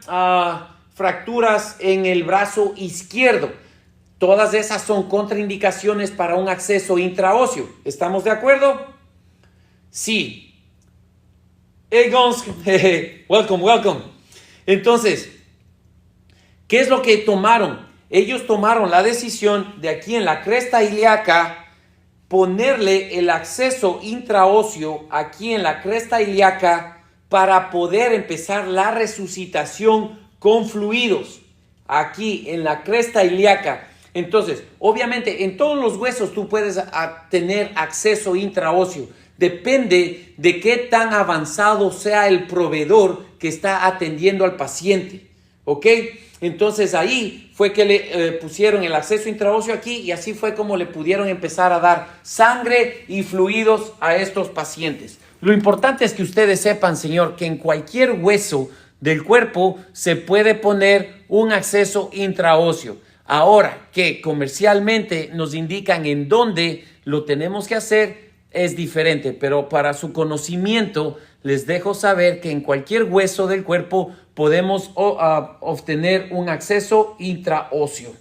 fracturas en el brazo izquierdo. Todas esas son contraindicaciones para un acceso intraóseo. ¿Estamos de acuerdo? Sí. Hey, Gons, welcome. Entonces, ¿qué es lo que tomaron? Ellos tomaron la decisión de aquí en la cresta ilíaca ponerle el acceso intraóseo aquí en la cresta ilíaca para poder empezar la resucitación con fluidos aquí en la cresta ilíaca. Entonces, obviamente, en todos los huesos tú puedes tener acceso intraóseo. Depende de qué tan avanzado sea el proveedor que está atendiendo al paciente. ¿Ok? Entonces ahí fue que le pusieron el acceso intraóseo aquí y así fue como le pudieron empezar a dar sangre y fluidos a estos pacientes. Lo importante es que ustedes sepan, señor, que en cualquier hueso del cuerpo se puede poner un acceso intraóseo. Ahora que comercialmente nos indican en dónde lo tenemos que hacer, es diferente, pero para su conocimiento les dejo saber que en cualquier hueso del cuerpo podemos obtener un acceso intraóseo.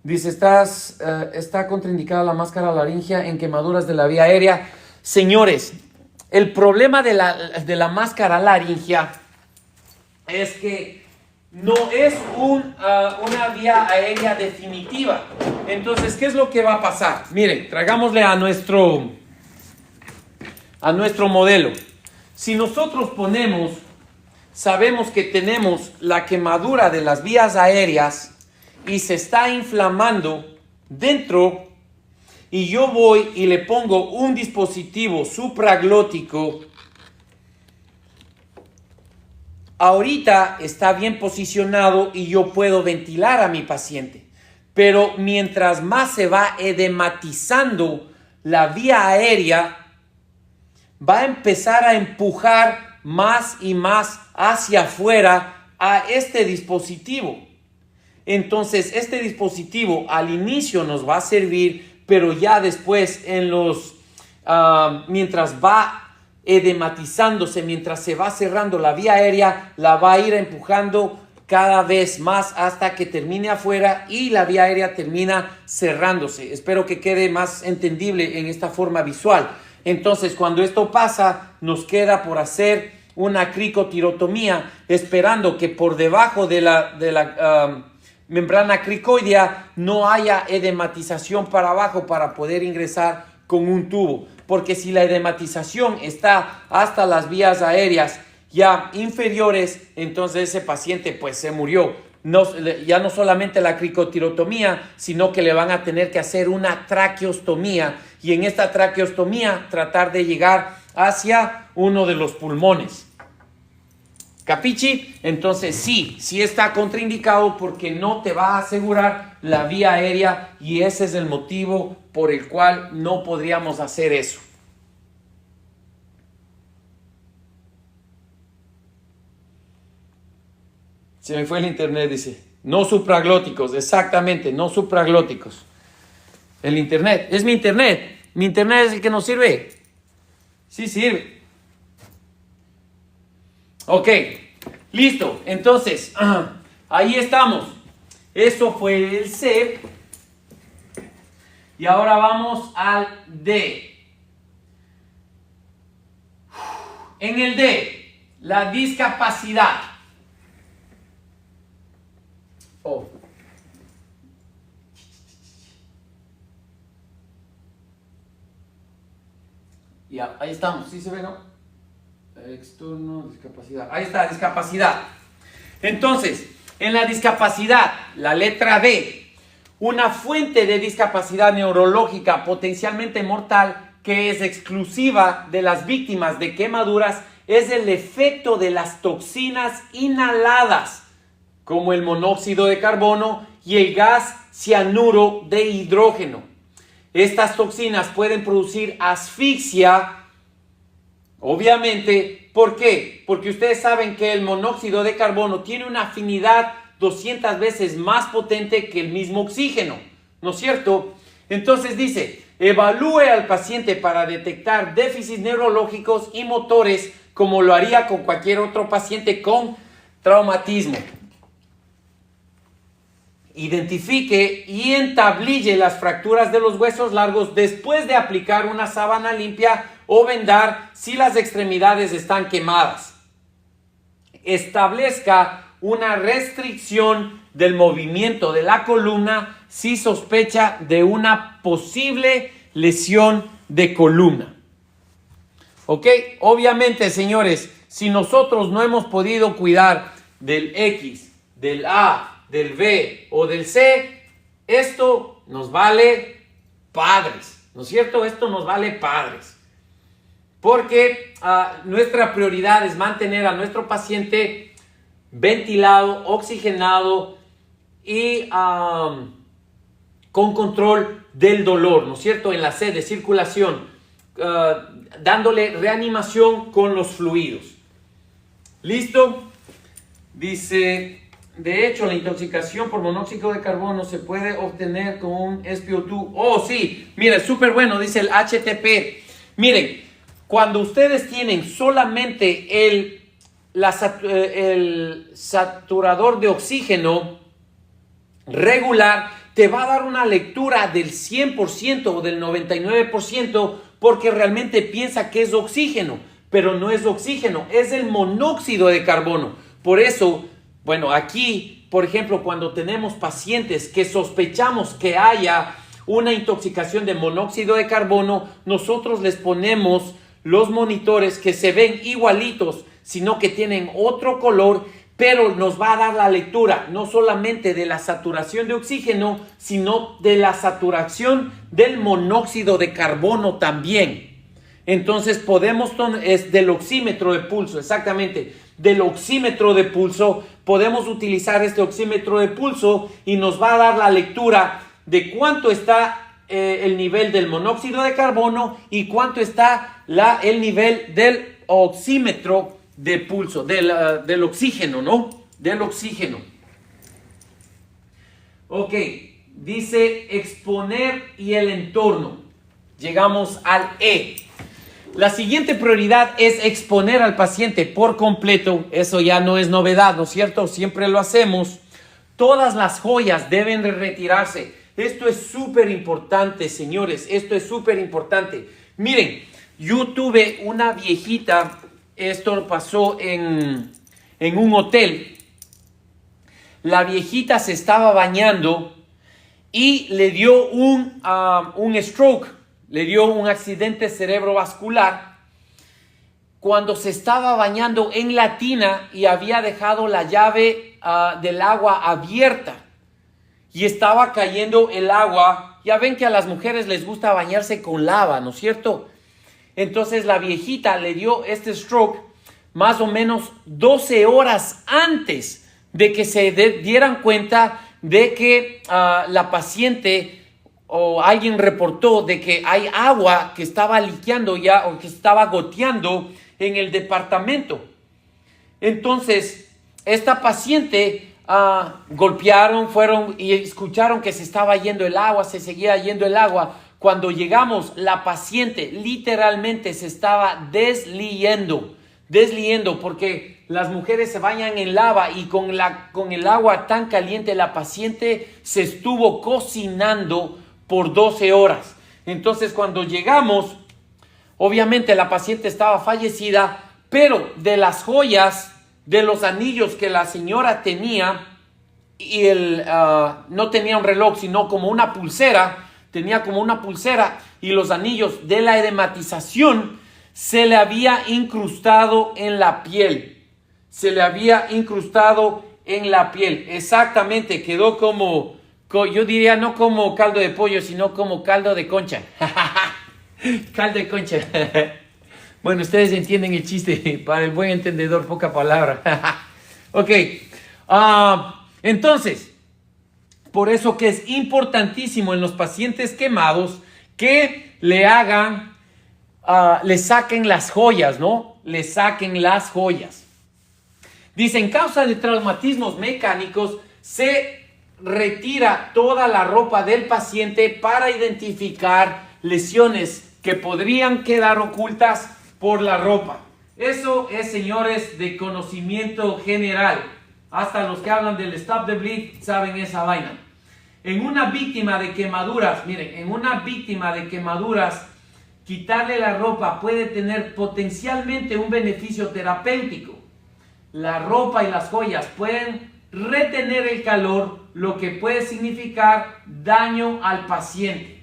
Dice, está contraindicada la máscara laringea en quemaduras de la vía aérea. Señores, el problema de la máscara laringea es que no es una vía aérea definitiva. Entonces, ¿qué es lo que va a pasar? Miren, traigámosle a nuestro modelo. Si nosotros sabemos que tenemos la quemadura de las vías aéreas y se está inflamando dentro y yo voy y le pongo un dispositivo supraglótico, ahorita está bien posicionado y yo puedo ventilar a mi paciente. Pero mientras más se va edematizando la vía aérea, va a empezar a empujar más y más hacia afuera a este dispositivo. Entonces, este dispositivo al inicio nos va a servir, pero ya después, mientras va edematizándose, mientras se va cerrando la vía aérea, la va a ir empujando cada vez más hasta que termine afuera y la vía aérea termina cerrándose. Espero que quede más entendible en esta forma visual. Entonces, cuando esto pasa, nos queda por hacer una cricotirotomía, esperando que por debajo de la membrana cricoidea no haya edematización para abajo para poder ingresar con un tubo. Porque si la edematización está hasta las vías aéreas ya inferiores, entonces ese paciente pues se murió. Ya no solamente la cricotirotomía, sino que le van a tener que hacer una traqueostomía, y en esta traqueostomía tratar de llegar hacia uno de los pulmones. ¿Capichi? Entonces sí está contraindicado porque no te va a asegurar la vía aérea, y ese es el motivo por el cual no podríamos hacer eso. Se me fue el internet, dice. No supraglóticos, exactamente, no supraglóticos. El internet, es mi internet. Mi internet es el que nos sirve. Sí sirve. Ok, listo. Entonces, ahí estamos. Eso fue el C. Y ahora vamos al D. En el D, la discapacidad. Oh. Ya, ahí estamos. ¿Sí se ve, no? Externo, discapacidad. Ahí está, discapacidad. Entonces, en la discapacidad, la letra D, una fuente de discapacidad neurológica potencialmente mortal que es exclusiva de las víctimas de quemaduras es el efecto de las toxinas inhaladas, como el monóxido de carbono y el gas cianuro de hidrógeno. Estas toxinas pueden producir asfixia, obviamente. ¿Por qué? Porque ustedes saben que el monóxido de carbono tiene una afinidad 200 veces más potente que el mismo oxígeno, ¿no es cierto? Entonces dice, evalúe al paciente para detectar déficits neurológicos y motores como lo haría con cualquier otro paciente con traumatismo. Identifique y entablille las fracturas de los huesos largos después de aplicar una sábana limpia o vendar si las extremidades están quemadas. Establezca una restricción del movimiento de la columna si sospecha de una posible lesión de columna. ¿Ok? Obviamente, señores, si nosotros no hemos podido cuidar del X, del A, del B o del C, esto nos vale padres, ¿no es cierto? Esto nos vale padres. Porque nuestra prioridad es mantener a nuestro paciente ventilado, oxigenado y con control del dolor, ¿no es cierto? En la C de circulación, dándole reanimación con los fluidos. ¿Listo? Dice... De hecho, la intoxicación por monóxido de carbono se puede obtener con un SpO2. Oh, sí, miren, súper bueno, dice el HTP. Miren, cuando ustedes tienen solamente el saturador de oxígeno regular, te va a dar una lectura del 100% o del 99% porque realmente piensa que es oxígeno, pero no es oxígeno, es el monóxido de carbono. Por eso... Bueno, aquí, por ejemplo, cuando tenemos pacientes que sospechamos que haya una intoxicación de monóxido de carbono, nosotros les ponemos los monitores que se ven igualitos, sino que tienen otro color, pero nos va a dar la lectura no solamente de la saturación de oxígeno, sino de la saturación del monóxido de carbono también. Entonces podemos, es del oxímetro de pulso, exactamente, del oxímetro de pulso, podemos utilizar este oxímetro de pulso y nos va a dar la lectura de cuánto está el nivel del monóxido de carbono y cuánto está el nivel del oxímetro de pulso, del oxígeno, ¿no? Del oxígeno. Ok, dice exponer y el entorno. Llegamos al E. La siguiente prioridad es exponer al paciente por completo. Eso ya no es novedad, ¿no es cierto? Siempre lo hacemos. Todas las joyas deben de retirarse. Esto es súper importante, señores. Esto es súper importante. Miren, yo tuve una viejita. Esto pasó en un hotel. La viejita se estaba bañando y le dio un stroke, le dio un accidente cerebrovascular cuando se estaba bañando en la tina y había dejado la llave del agua abierta y estaba cayendo el agua. Ya ven que a las mujeres les gusta bañarse con lava, ¿no es cierto? Entonces la viejita le dio este stroke más o menos 12 horas antes de que se dieran cuenta de que la paciente o alguien reportó de que hay agua que estaba liqueando ya o que estaba goteando en el departamento. Entonces esta paciente golpearon, fueron y escucharon que se estaba yendo el agua, se seguía yendo el agua. Cuando llegamos, la paciente literalmente se estaba desliendo porque las mujeres se bañan en lava y con el agua tan caliente la paciente se estuvo cocinando por 12 horas. Entonces cuando llegamos, obviamente la paciente estaba fallecida, pero de las joyas, de los anillos que la señora tenía, y no tenía un reloj, sino como una pulsera, tenía como una pulsera, y los anillos de la edematización se le había incrustado en la piel. Se le había incrustado en la piel. Exactamente, quedó como, yo diría no como caldo de pollo, sino como caldo de concha. Caldo de concha. Bueno, ustedes entienden el chiste. Para el buen entendedor, poca palabra. Ok. Entonces, por eso que es importantísimo en los pacientes quemados que le hagan, le saquen las joyas, ¿no? Le saquen las joyas. Dice, en causa de traumatismos mecánicos, se retira toda la ropa del paciente para identificar lesiones que podrían quedar ocultas por la ropa. Eso es, señores, de conocimiento general. Hasta los que hablan del stop the bleed saben esa vaina. En una víctima de quemaduras, miren, en una víctima de quemaduras, quitarle la ropa puede tener potencialmente un beneficio terapéutico. La ropa y las joyas pueden retener el calor, lo que puede significar daño al paciente.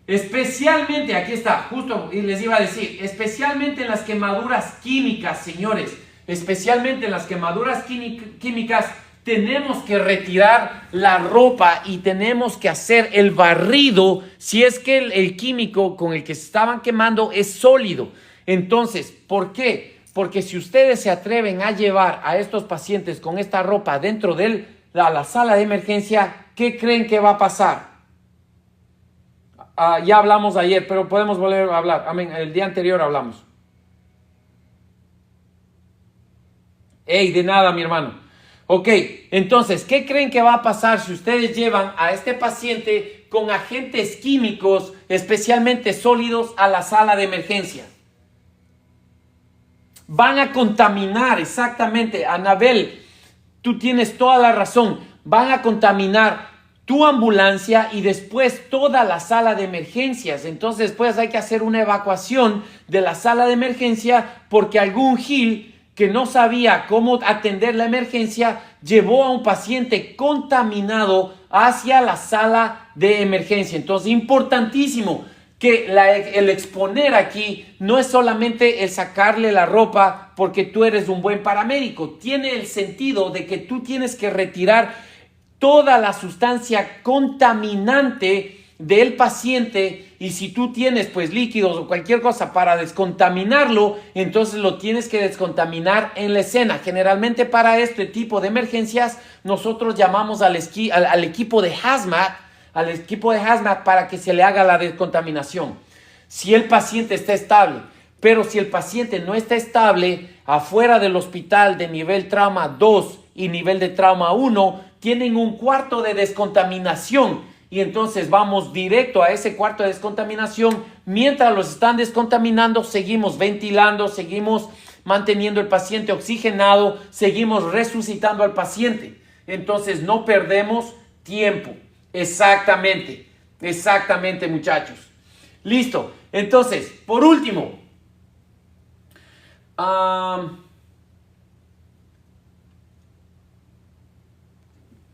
Especialmente, aquí está, justo les iba a decir, especialmente en las quemaduras químicas, señores, especialmente en las quemaduras químicas, tenemos que retirar la ropa y tenemos que hacer el barrido si es que el químico con el que se estaban quemando es sólido. Entonces, ¿por qué? Porque si ustedes se atreven a llevar a estos pacientes con esta ropa dentro de la sala de emergencia, ¿qué creen que va a pasar? Ya hablamos ayer, pero podemos volver a hablar. Amén. El día anterior hablamos. Ey, de nada, mi hermano. Ok, entonces, ¿qué creen que va a pasar si ustedes llevan a este paciente con agentes químicos, especialmente sólidos, a la sala de emergencia? Van a contaminar, exactamente, Anabel, tú tienes toda la razón, van a contaminar tu ambulancia y después toda la sala de emergencias. Entonces, pues hay que hacer una evacuación de la sala de emergencia porque algún gil que no sabía cómo atender la emergencia llevó a un paciente contaminado hacia la sala de emergencia. Entonces, importantísimo, que el exponer aquí no es solamente el sacarle la ropa porque tú eres un buen paramédico. Tiene el sentido de que tú tienes que retirar toda la sustancia contaminante del paciente, y si tú tienes pues líquidos o cualquier cosa para descontaminarlo, entonces lo tienes que descontaminar en la escena. Generalmente para este tipo de emergencias nosotros llamamos al equipo de hazmat, para que se le haga la descontaminación. Si el paciente está estable, pero si el paciente no está estable, afuera del hospital de nivel trauma 2 y nivel de trauma 1 tienen un cuarto de descontaminación. Y entonces vamos directo a ese cuarto de descontaminación. Mientras los están descontaminando, seguimos ventilando, seguimos manteniendo el paciente oxigenado, seguimos resucitando al paciente. Entonces no perdemos tiempo. Exactamente, muchachos. Listo. Entonces, por último,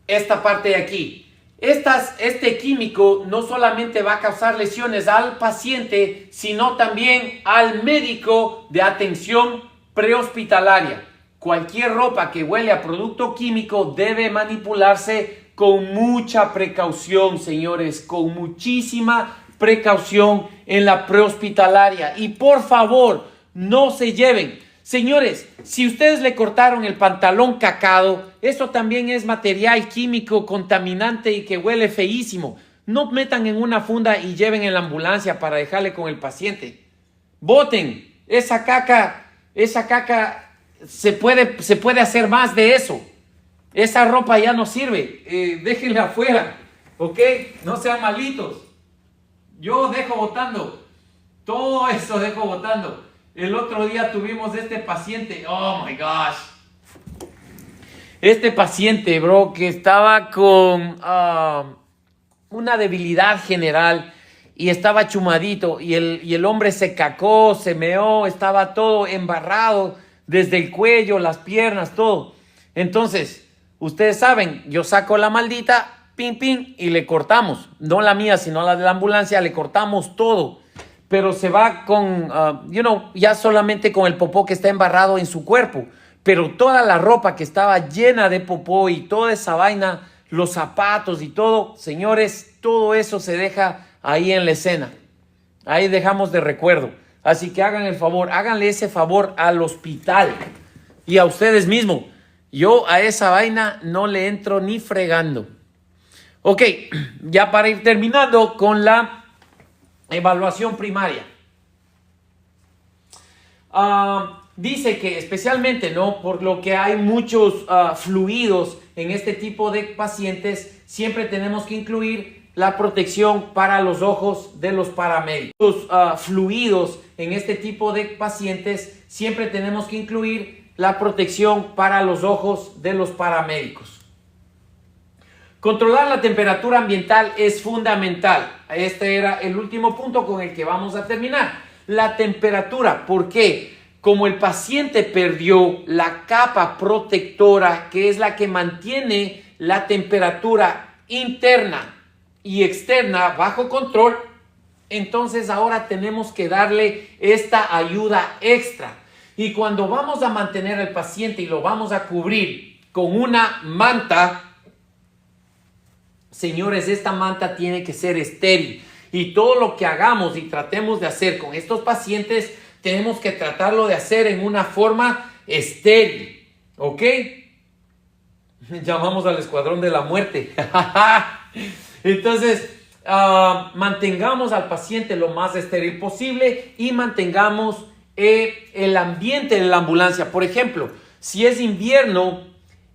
esta parte de aquí. Este químico no solamente va a causar lesiones al paciente, sino también al médico de atención prehospitalaria. Cualquier ropa que huele a producto químico debe manipularse con mucha precaución, señores, con muchísima precaución en la prehospitalaria. Y por favor, no se lleven. Señores, si ustedes le cortaron el pantalón cacado, eso también es material químico contaminante y que huele feísimo. No metan en una funda y lleven en la ambulancia para dejarle con el paciente. Boten esa caca, se puede hacer más de eso. Esa ropa ya no sirve, déjenla afuera, ¿ok? No sean malitos. Yo dejo botando, todo eso dejo botando. El otro día tuvimos este paciente, oh my gosh. Este paciente, bro, que estaba con una debilidad general y estaba chumadito y el hombre se cacó, se meó, estaba todo embarrado desde el cuello, las piernas, todo. Entonces, ustedes saben, yo saco la maldita, pin, y le cortamos. No la mía, sino la de la ambulancia, le cortamos todo. Pero se va con, ya solamente con el popó que está embarrado en su cuerpo. Pero toda la ropa que estaba llena de popó y toda esa vaina, los zapatos y todo, señores, todo eso se deja ahí en la escena. Ahí dejamos de recuerdo. Así que hagan el favor, háganle ese favor al hospital y a ustedes mismos. Yo a esa vaina no le entro ni fregando. Ok, ya para ir terminando con la evaluación primaria. Dice que especialmente, ¿no? Por lo que hay muchos fluidos en este tipo de pacientes, siempre tenemos que incluir la protección para los ojos de los paramédicos. Fluidos en este tipo de pacientes, siempre tenemos que incluir la protección para los ojos de los paramédicos. Controlar la temperatura ambiental es fundamental. Este era el último punto con el que vamos a terminar. La temperatura, ¿por qué? Como el paciente perdió la capa protectora, que es la que mantiene la temperatura interna y externa bajo control, entonces ahora tenemos que darle esta ayuda extra. Y cuando vamos a mantener al paciente y lo vamos a cubrir con una manta, señores, esta manta tiene que ser estéril. Y todo lo que hagamos y tratemos de hacer con estos pacientes, tenemos que tratarlo de hacer en una forma estéril. ¿Ok? Llamamos al escuadrón de la muerte. Entonces, mantengamos al paciente lo más estéril posible y mantengamos el ambiente de la ambulancia. Por ejemplo, si es invierno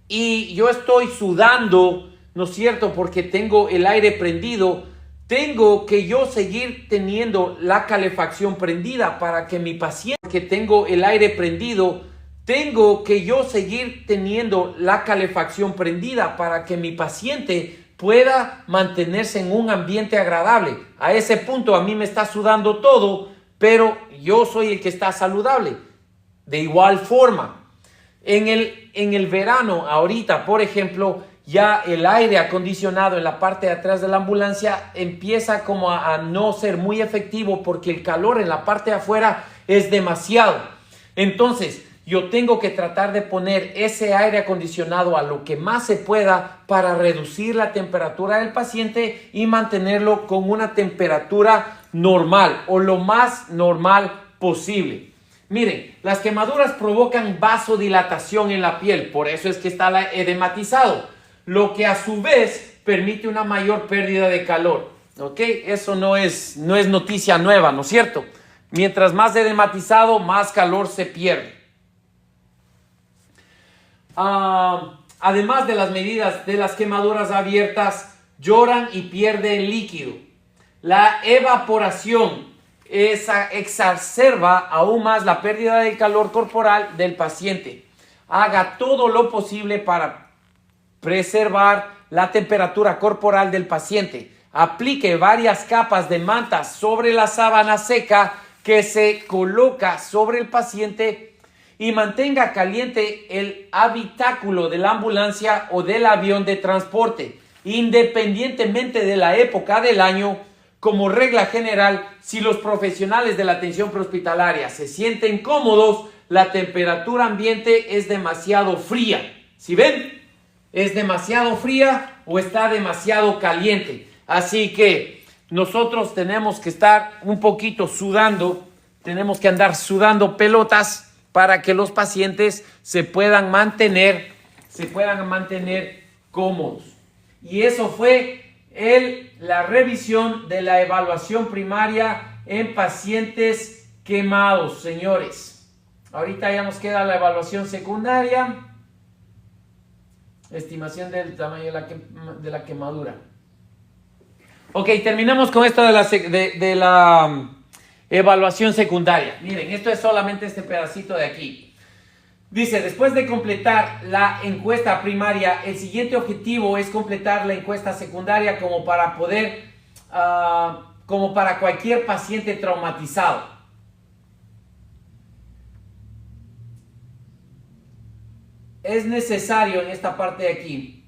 y yo estoy sudando, ¿no es cierto? Porque tengo el aire prendido, tengo que yo seguir teniendo la calefacción prendida para que mi paciente, que tengo el aire prendido, tengo que yo seguir teniendo la calefacción prendida para que mi paciente pueda mantenerse en un ambiente agradable. A ese punto a mí me está sudando todo, pero yo soy el que está saludable. De igual forma, en el verano, ahorita, por ejemplo, ya el aire acondicionado en la parte de atrás de la ambulancia empieza como a no ser muy efectivo porque el calor en la parte de afuera es demasiado. Entonces, yo tengo que tratar de poner ese aire acondicionado a lo que más se pueda para reducir la temperatura del paciente y mantenerlo con una temperatura normal o lo más normal posible. Miren, las quemaduras provocan vasodilatación en la piel, por eso es que está edematizado, lo que a su vez permite una mayor pérdida de calor. ¿Ok? Eso no es noticia nueva, ¿no es cierto? Mientras más edematizado, más calor se pierde. Además de las medidas de las quemaduras abiertas, lloran y pierden líquido. La evaporación exacerba aún más la pérdida de calor corporal del paciente. Haga todo lo posible para preservar la temperatura corporal del paciente. Aplique varias capas de mantas sobre la sábana seca que se coloca sobre el paciente y mantenga caliente el habitáculo de la ambulancia o del avión de transporte, independientemente de la época del año. Como regla general, si los profesionales de la atención prehospitalaria se sienten cómodos, la temperatura ambiente es demasiado fría. ¿Sí ven? Es demasiado fría o está demasiado caliente. Así que nosotros tenemos que estar un poquito sudando, tenemos que andar sudando pelotas para que los pacientes se puedan mantener cómodos. Y eso fue la revisión de la evaluación primaria en pacientes quemados, señores. Ahorita ya nos queda la evaluación secundaria. Estimación del tamaño de la quemadura. Ok, terminamos con esto de la evaluación secundaria. Miren, esto es solamente este pedacito de aquí. Dice, después de completar la encuesta primaria, el siguiente objetivo es completar la encuesta secundaria como para cualquier paciente traumatizado. Es necesario en esta parte de aquí.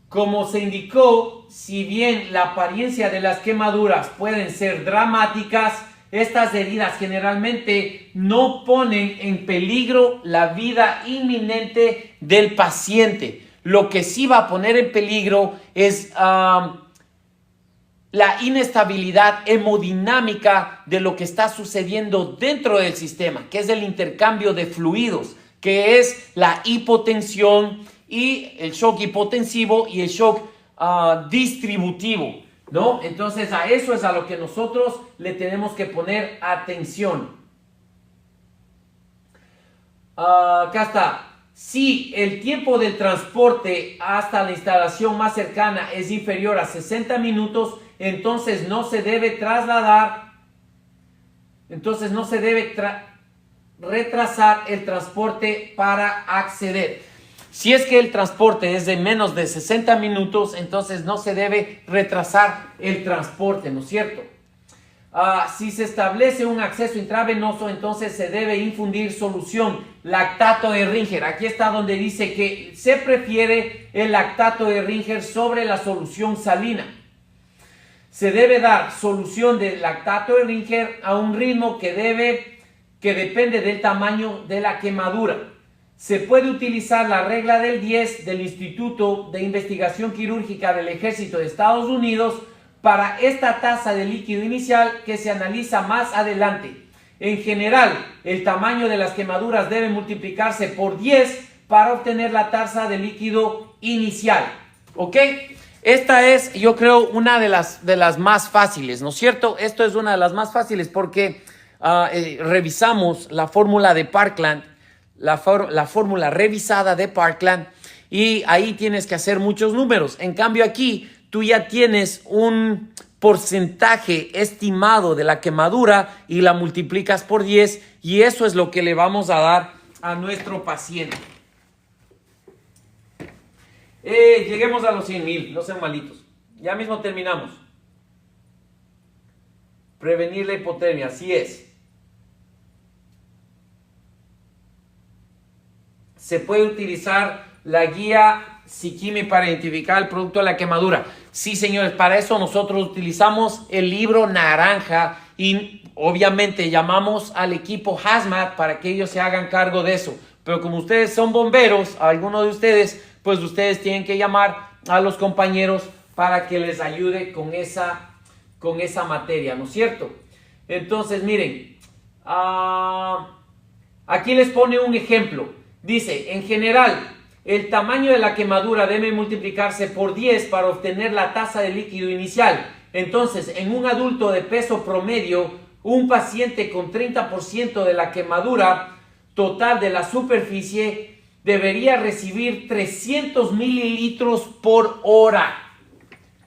Como se indicó, si bien la apariencia de las quemaduras pueden ser dramáticas, estas heridas generalmente no ponen en peligro la vida inminente del paciente. Lo que sí va a poner en peligro es la inestabilidad hemodinámica de lo que está sucediendo dentro del sistema, que es el intercambio de fluidos, que es la hipotensión y el shock hipotensivo y el shock distributivo, ¿no? Entonces a eso es a lo que nosotros le tenemos que poner atención. Acá está. Si el tiempo del transporte hasta la instalación más cercana es inferior a 60 minutos, entonces no se debe trasladar, retrasar el transporte para acceder. Si es que el transporte es de menos de 60 minutos, entonces no se debe retrasar el transporte, ¿no es cierto? Si se establece un acceso intravenoso, entonces se debe infundir solución lactato de Ringer. Aquí está donde dice que se prefiere el lactato de Ringer sobre la solución salina. Se debe dar solución de lactato de Ringer a un ritmo que depende del tamaño de la quemadura. Se puede utilizar la regla del 10 del Instituto de Investigación Quirúrgica del Ejército de Estados Unidos para esta tasa de líquido inicial que se analiza más adelante. En general, el tamaño de las quemaduras debe multiplicarse por 10 para obtener la tasa de líquido inicial. ¿Ok? Esta es, yo creo, una de las más fáciles, ¿no es cierto? Esto es una de las más fáciles porque revisamos la fórmula de Parkland, la fórmula revisada de Parkland, y ahí tienes que hacer muchos números. En cambio aquí tú ya tienes un porcentaje estimado de la quemadura y la multiplicas por 10 y eso es lo que le vamos a dar a nuestro paciente. Lleguemos a los 100,000, no sean malitos. Ya mismo terminamos. Prevenir la hipotermia, así es. se puede utilizar la guía Sikimi para identificar el producto de la quemadura. Sí, señores, para eso nosotros utilizamos el libro naranja y obviamente llamamos al equipo Hazmat para que ellos se hagan cargo de eso. Pero como ustedes son bomberos, algunos de ustedes, pues ustedes tienen que llamar a los compañeros para que les ayude con esa materia, ¿no es cierto? Entonces, miren, aquí les pone un ejemplo. Dice, en general, el tamaño de la quemadura debe multiplicarse por 10 para obtener la tasa de líquido inicial. Entonces, en un adulto de peso promedio, un paciente con 30% de la quemadura total de la superficie debería recibir 300 mililitros por hora.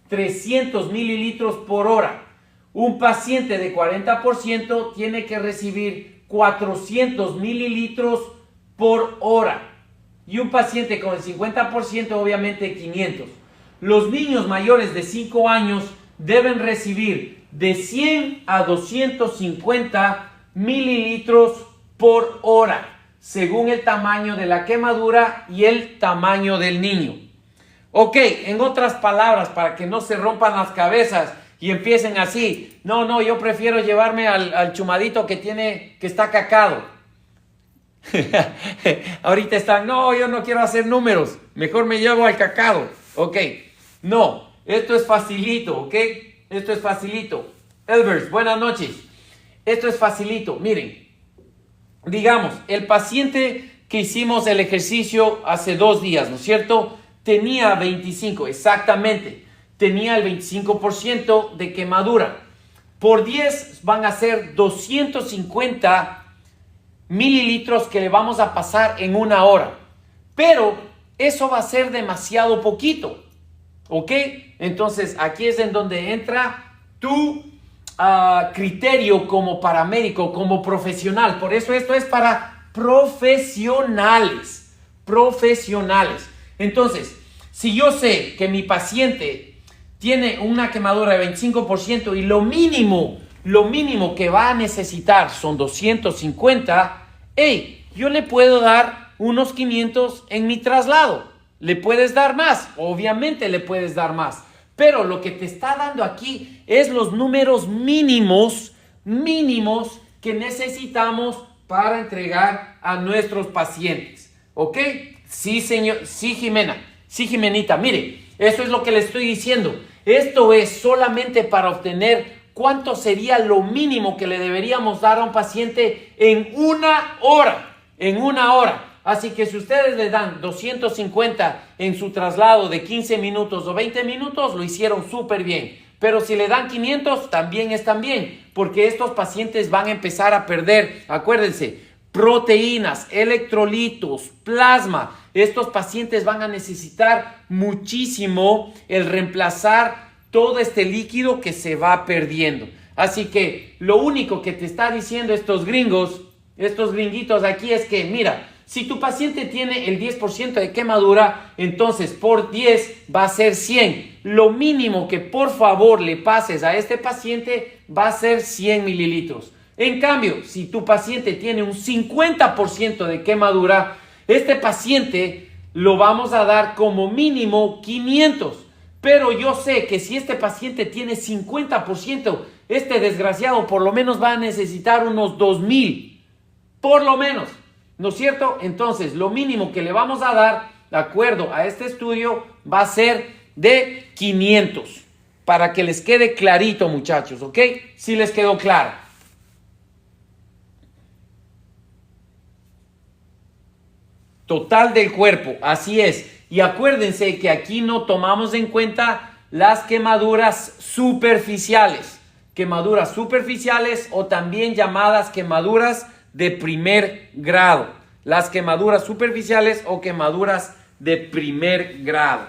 300 mililitros por hora. Un paciente de 40% tiene que recibir 400 mililitros por hora. Y un paciente con el 50% obviamente 500. Los niños mayores de 5 años deben recibir de 100 a 250 mililitros por hora, según el tamaño de la quemadura y el tamaño del niño. Ok, en otras palabras, para que no se rompan las cabezas y empiecen así, no, yo prefiero llevarme al chumadito que está cacado. Ahorita están, no, yo no quiero hacer números, mejor me llevo al cacado. Ok, no, esto es facilito, ok, esto es facilito. Elvers, buenas noches. Esto es facilito, miren, digamos, el paciente que hicimos el ejercicio hace 2 días, ¿no es cierto? Tenía 25, exactamente, tenía el 25% de quemadura. Por 10 van a ser 250 mililitros que le vamos a pasar en 1 hora. Pero eso va a ser demasiado poquito, ¿ok? Entonces aquí es en donde entra tu criterio como paramédico, como profesional. Por eso esto es para profesionales. Entonces, si yo sé que mi paciente tiene una quemadura de 25% y lo mínimo que va a necesitar son 250, yo le puedo dar unos 500 en mi traslado. ¿Le puedes dar más? Obviamente le puedes dar más. Pero lo que te está dando aquí es los números mínimos que necesitamos para entregar a nuestros pacientes. ¿Ok? Sí, señor. Sí, Jimena. Sí, Jimenita. Mire, eso es lo que le estoy diciendo. Esto es solamente para obtener cuánto sería lo mínimo que le deberíamos dar a un paciente en 1 hora. En 1 hora. Así que si ustedes le dan 250 en su traslado de 15 minutos o 20 minutos, lo hicieron súper bien. Pero si le dan 500, también están bien, porque estos pacientes van a empezar a perder, acuérdense, proteínas, electrolitos, plasma. Estos pacientes van a necesitar muchísimo el reemplazar todo este líquido que se va perdiendo. Así que lo único que te está diciendo estos gringuitos aquí es que, mira, si tu paciente tiene el 10% de quemadura, entonces por 10 va a ser 100. Lo mínimo que por favor le pases a este paciente va a ser 100 mililitros. En cambio, si tu paciente tiene un 50% de quemadura, este paciente lo vamos a dar como mínimo 500. Pero yo sé que si este paciente tiene 50%, este desgraciado por lo menos va a necesitar unos 2000. Por lo menos. ¿No es cierto? Entonces, lo mínimo que le vamos a dar, de acuerdo a este estudio, va a ser de 500. Para que les quede clarito, muchachos, ¿ok? Sí les quedó claro. Total del cuerpo, así es. Y acuérdense que aquí no tomamos en cuenta las quemaduras superficiales. Quemaduras superficiales o también llamadas quemaduras de primer grado. Las quemaduras superficiales o quemaduras de primer grado.